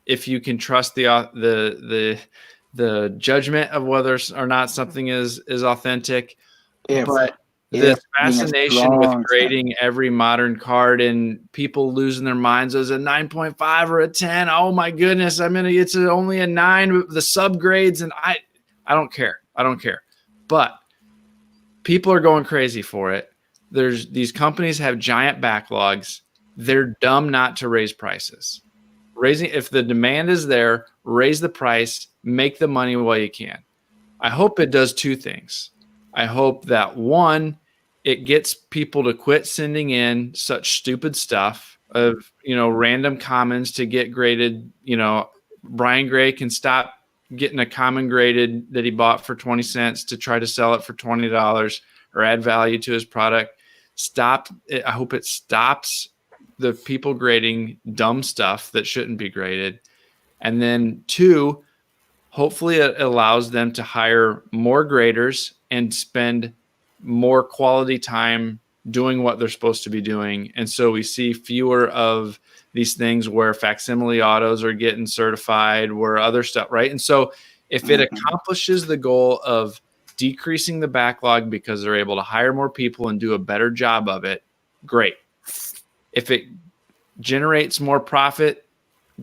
If you can trust the judgment of whether or not something is authentic, but this fascination with grading every modern card and people losing their minds as a 9.5 or a 10. Oh my goodness. I mean, it's only a 9 with the subgrades. And I don't care. I don't care. But people are going crazy for it. These companies have giant backlogs. They're dumb not to raise prices. If the demand is there, raise the price, make the money while you can. I hope it does two things. I hope that one, it gets people to quit sending in such stupid stuff of, random commons to get graded. Brian Gray can stop getting a common graded that he bought for 20 cents to try to sell it for $20 or add value to his product. I hope it stops the people grading dumb stuff that shouldn't be graded. And then two, hopefully it allows them to hire more graders and spend more quality time doing what they're supposed to be doing. And so we see fewer of these things where facsimile autos are getting certified, where other stuff, right? And so if it accomplishes the goal of decreasing the backlog because they're able to hire more people and do a better job of it, great. If it generates more profit,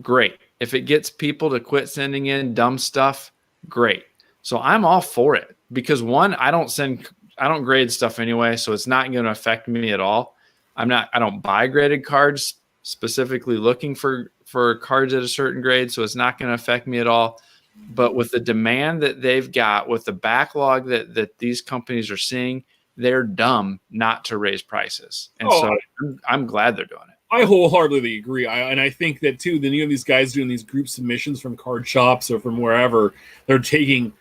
great. If it gets people to quit sending in dumb stuff, great. So I'm all for it because one, I don't grade stuff anyway, so it's not going to affect me at all. I don't buy graded cards specifically looking for cards at a certain grade, so it's not going to affect me at all. But with the demand that they've got, with the backlog that these companies are seeing, they're dumb not to raise prices. And so I'm glad they're doing it. I wholeheartedly agree. And I think that too, then these guys doing these group submissions from card shops or from wherever, they're taking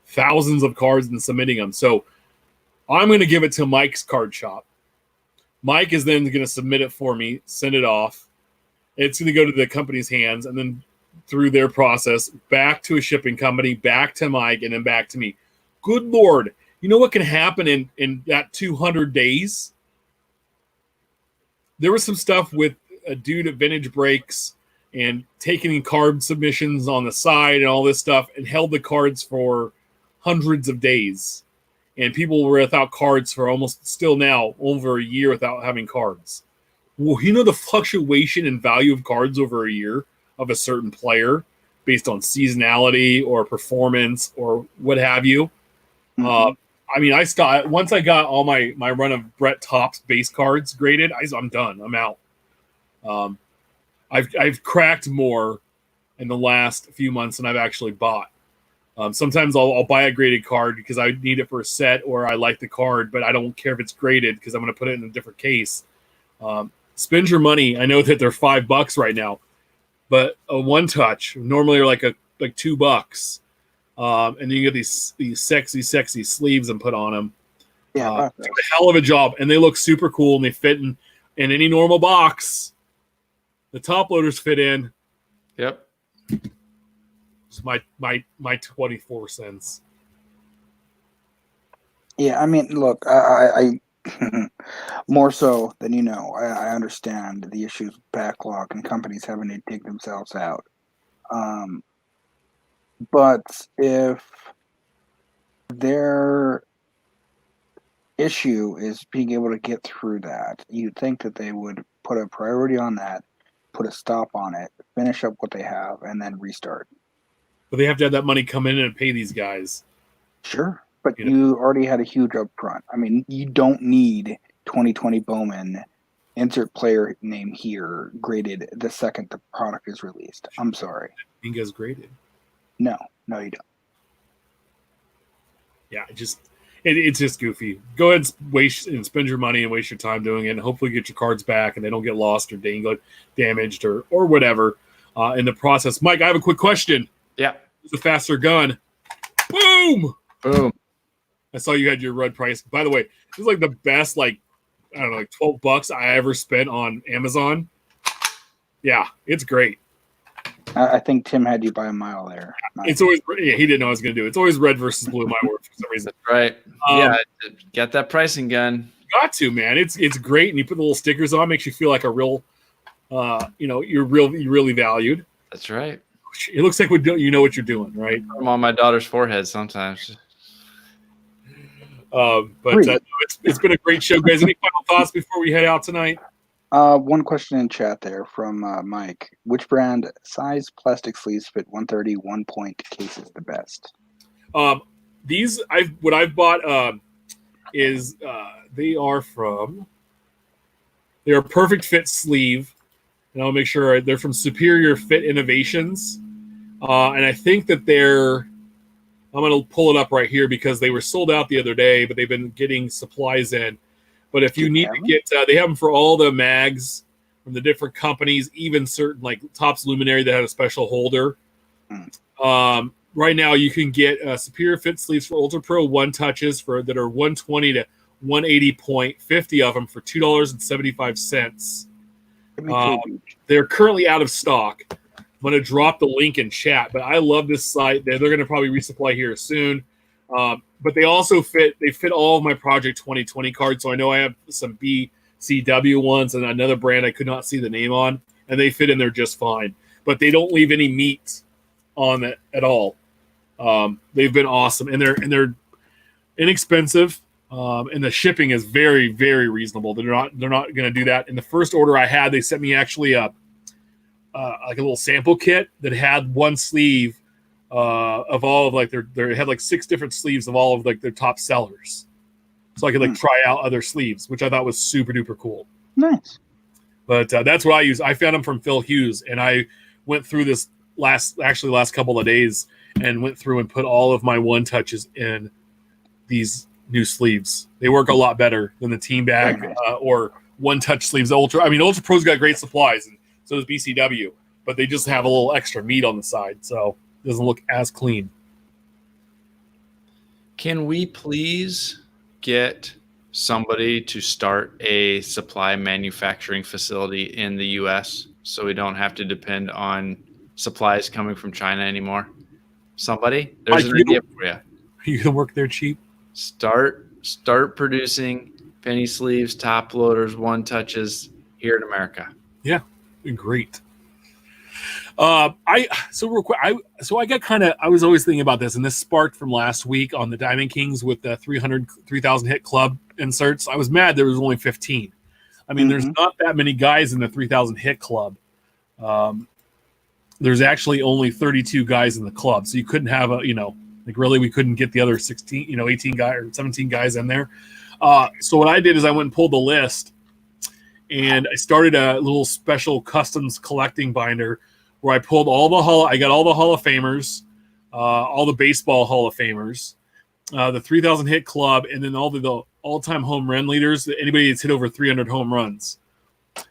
thousands of cards and submitting them. So I'm going to give it to Mike's card shop. Mike is then going to submit it for me, send it off. It's going to go to the company's hands and then through their process, back to a shipping company, back to Mike, and then back to me. Good Lord. You know what can happen in that 200 days? There was some stuff with a dude at Vintage Breaks and taking card submissions on the side and all this stuff and held the cards for hundreds of days. And people were without cards for almost still now over a year without having cards. Well, the fluctuation in value of cards over a year of a certain player based on seasonality or performance or what have you. I stopped once I got all my run of Brett Topps base cards graded. I'm done. I'm out. I've cracked more in the last few months than I've actually bought. Sometimes I'll buy a graded card because I need it for a set or I like the card, but I don't care if it's graded because I'm going to put it in a different case. Spend your money. I know that they're $5 right now, but a one touch normally are like $2. And then you get these sexy sleeves and put on them. Yeah, a hell of a job, and they look super cool and they fit in any normal box. The top loaders fit in. Yep. It's my 24 cents. Yeah, I mean, look, I more so than I understand the issues with backlog and companies having to dig themselves out. But if their issue is being able to get through that, you'd think that they would put a priority on that, put a stop on it, finish up what they have, and then restart. But they have to have that money come in and pay these guys. Sure, but you already had a huge upfront. I mean, you don't need 2020 Bowman, insert player name here, graded the second the product is released. I'm sorry. Inga's graded. No, you don't. Yeah, it's just goofy. Go ahead and waste and spend your money and waste your time doing it, and hopefully get your cards back and they don't get lost or damaged or whatever. in the process. Mike, I have a quick question. Yeah. It's a faster gun. Boom! Boom. I saw you had your red price. By the way, this is like the best, like, I don't know, like $12 I ever spent on Amazon. Yeah, it's great. I think Tim had you by a mile there. It's always, yeah, he didn't know I was going to do it. It's always red versus blue, my word, for some reason. That's right. Yeah, get that pricing gun. Got to, man. It's great, and you put the little stickers on, makes you feel like a real, you're really valued. That's right. It looks like you know what you're doing, right? I'm on my daughter's forehead sometimes. It's been a great show, guys. Any final thoughts before we head out tonight? One question in chat there from Mike. Which brand size plastic sleeves fit 130 1-point cases the best? These I've bought is they are a perfect fit sleeve, and I'll make sure they're from Superior Fit Innovations, and I think that I'm going to pull it up right here because they were sold out the other day, but they've been getting supplies in. But if you need to get, they have them for all the mags from the different companies, even certain like Topps Luminary that had a special holder. Right now, you can get Superior Fit sleeves for Ultra Pro One Touches that are 120 to 180 point, 50 of them for $2.75. They're currently out of stock. I'm going to drop the link in chat, but I love this site. They're going to probably resupply here soon. But they also fit all of my Project 2020 cards. So I know I have some BCW ones and another brand I could not see the name on, and they fit in there just fine. But they don't leave any meat on it at all. They've been awesome, and they're inexpensive, and the shipping is very, very reasonable. They're not going to do that. In the first order I had, they sent me actually like a little sample kit that had one sleeve of all of like they had like 6 different sleeves of all of like their top sellers, so I could like try out other sleeves, which I thought was super duper cool. Nice. But that's what I use. I found them from Phil Hughes, and I went through this last couple of days and went through and put all of my one touches in these new sleeves. They work a lot better than the team bag or one touch sleeves. Ultra Pro's got great supplies, and so does BCW, but they just have a little extra meat on the side, so it doesn't look as clean. Can we please get somebody to start a supply manufacturing facility in the U.S. so we don't have to depend on supplies coming from China anymore? Somebody? There's an idea for you. You can work there cheap. Start producing penny sleeves, top loaders, one touches here in America. Yeah, great. I was always thinking about this, and this sparked from last week on the Diamond Kings with the 3,000 hit club inserts. I was mad there was only 15. I mean, there's not that many guys in the 3,000 hit club. There's actually only 32 guys in the club, so you couldn't have we couldn't get the other 16, 18 guys or 17 guys in there. So what I did is I went and pulled the list, and I started a little special customs collecting binder where I pulled I got all the Hall of Famers, all the baseball Hall of Famers, the 3,000 hit club, and then all the all-time home run leaders, anybody that's hit over 300 home runs.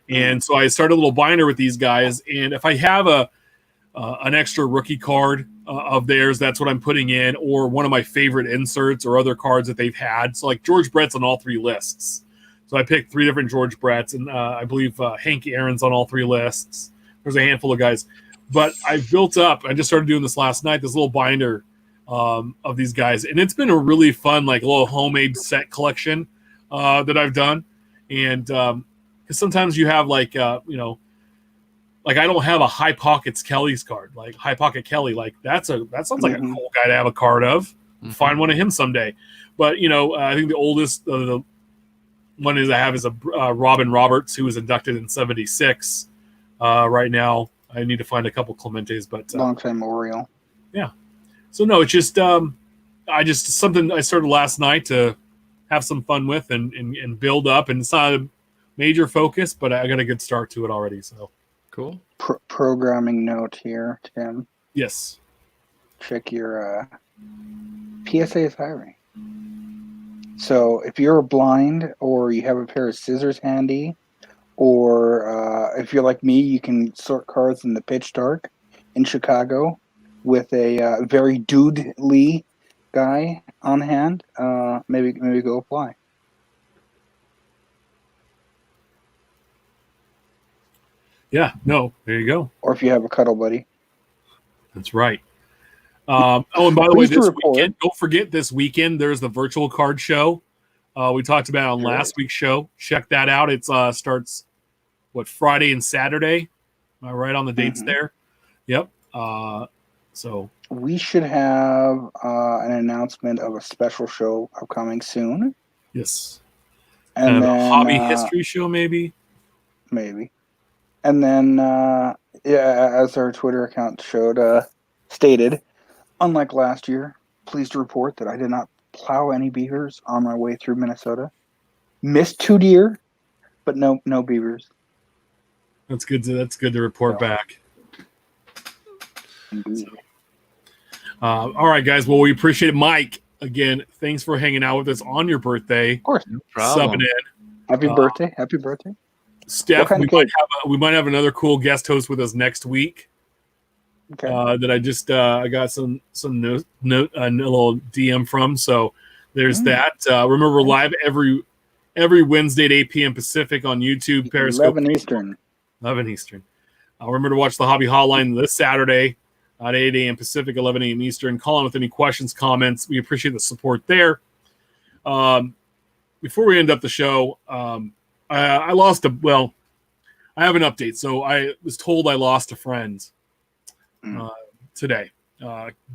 And so I started a little binder with these guys, and if I have an extra rookie card of theirs, that's what I'm putting in, or one of my favorite inserts or other cards that they've had. So like George Brett's on all 3 lists. So I picked 3 different George Bretts, and I believe Hank Aaron's on all 3 lists. There's a handful of guys. But I built up, I just started doing this last night, this little binder of these guys. And it's been a really fun, like, little homemade set collection that I've done. And because sometimes you have, like, like I don't have a High Pockets Kelly's card. Like, High Pocket Kelly, like, that sounds like a cool guy to have a card of. Find one of him someday. But, I think the oldest, the one I have is a Robin Roberts, who was inducted in 76 right now. I need to find a couple Clementes, but long time Oriole. Yeah. So no, it's just something I started last night to have some fun with and build up, and it's not a major focus, but I got a good start to it already. So cool. Programming note here, Tim. Yes. Check your PSA is hiring. So if you're blind or you have a pair of scissors handy, Or if you're like me, you can sort cards in the pitch dark in Chicago with a very dude-ly guy on hand. Maybe go apply. Yeah, no, there you go. Or if you have a cuddle buddy. That's right. And by the way, Pleased to this report- weekend, don't forget this weekend, there's the virtual card show. We talked about it on last week's show. Check that out. It starts, Friday and Saturday? Am I right on the dates there? Yep. So we should have an announcement of a special show upcoming soon. yes. And then a hobby history show, maybe? Maybe. And then, as our Twitter account stated, unlike last year, pleased to report that I did not plow any beavers on my way through Minnesota. Missed 2 deer, but no beavers. That's good to report back. Indeed. All right, guys. Well, we appreciate it. Mike, again, thanks for hanging out with us on your birthday. Of course. No problem. Subbing in. Happy birthday. Happy birthday. Steph, we might have another cool guest host with us next week. Okay. That I just I got some note a little DM from. So there's that. Remember, we're live every Wednesday at 8 p.m. Pacific on YouTube, Periscope, 11 Eastern. 11 Eastern. Remember to watch the Hobby Hotline this Saturday at 8 a.m. Pacific, 11 a.m. Eastern. Call in with any questions, comments. We appreciate the support there. Before we end up the show, I lost I have an update. So I was told I lost a friend today.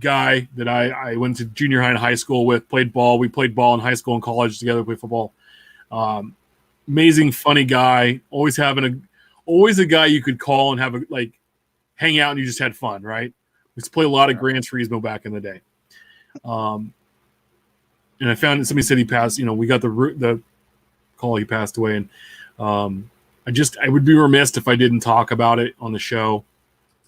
Guy that I went to junior high and high school with, played ball. We played ball in high school and college together, played football. Amazing, funny guy. Always a guy you could call and have hang out and you just had fun, right? We used to play a lot of Gran Turismo back in the day. And I found that somebody said he passed, we got the call he passed away. And I would be remiss if I didn't talk about it on the show.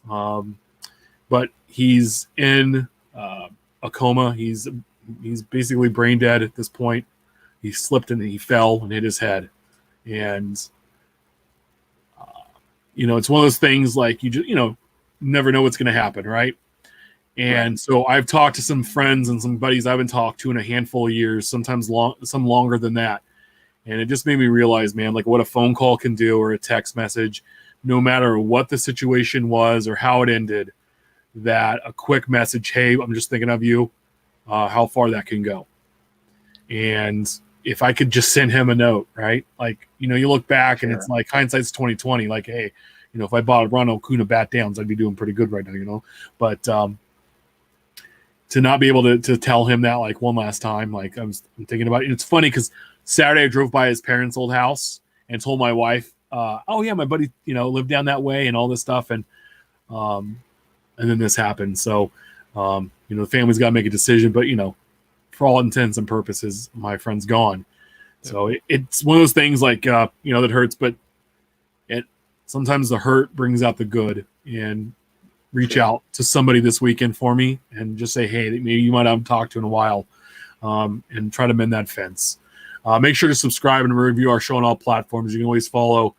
But he's in a coma. He's basically brain dead at this point. He slipped and he fell and hit his head. And, it's one of those things like you just, never know what's going to happen, right? And so I've talked to some friends and some buddies I haven't talked to in a handful of years, sometimes some longer than that. And it just made me realize, man, what a phone call can do or a text message, no matter what the situation was or how it ended, that a quick message, hey, I'm just thinking of you, how far that can go. And if I could just send him a note, right? You look back and it's like hindsight's 2020. Hey, if I bought a Ronald Acuna bat downs, I'd be doing pretty good right now, But to not be able to tell him that one last time, I'm thinking about it. It's funny because Saturday I drove by his parents' old house and told my wife, oh yeah, my buddy, lived down that way and all this stuff. And then this happened. So, the family's got to make a decision, but for all intents and purposes, my friend's gone. So it's one of those things that hurts, but sometimes the hurt brings out the good. And reach out to somebody this weekend for me and just say, hey, maybe you might have talked to in a while, and try to mend that fence. Make sure to subscribe and review our show on all platforms. You can always follow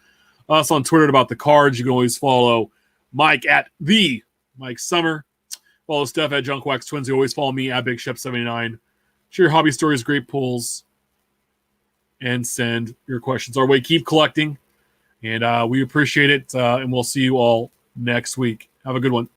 us on Twitter about the cards. You can always follow Mike at the Mike Sommer. Follow Steph at Junkwax Twins. You always follow me at Big Chef 79. Share your hobby stories, great pulls, and send your questions our way. Keep collecting, and we appreciate it. And we'll see you all next week. Have a good one.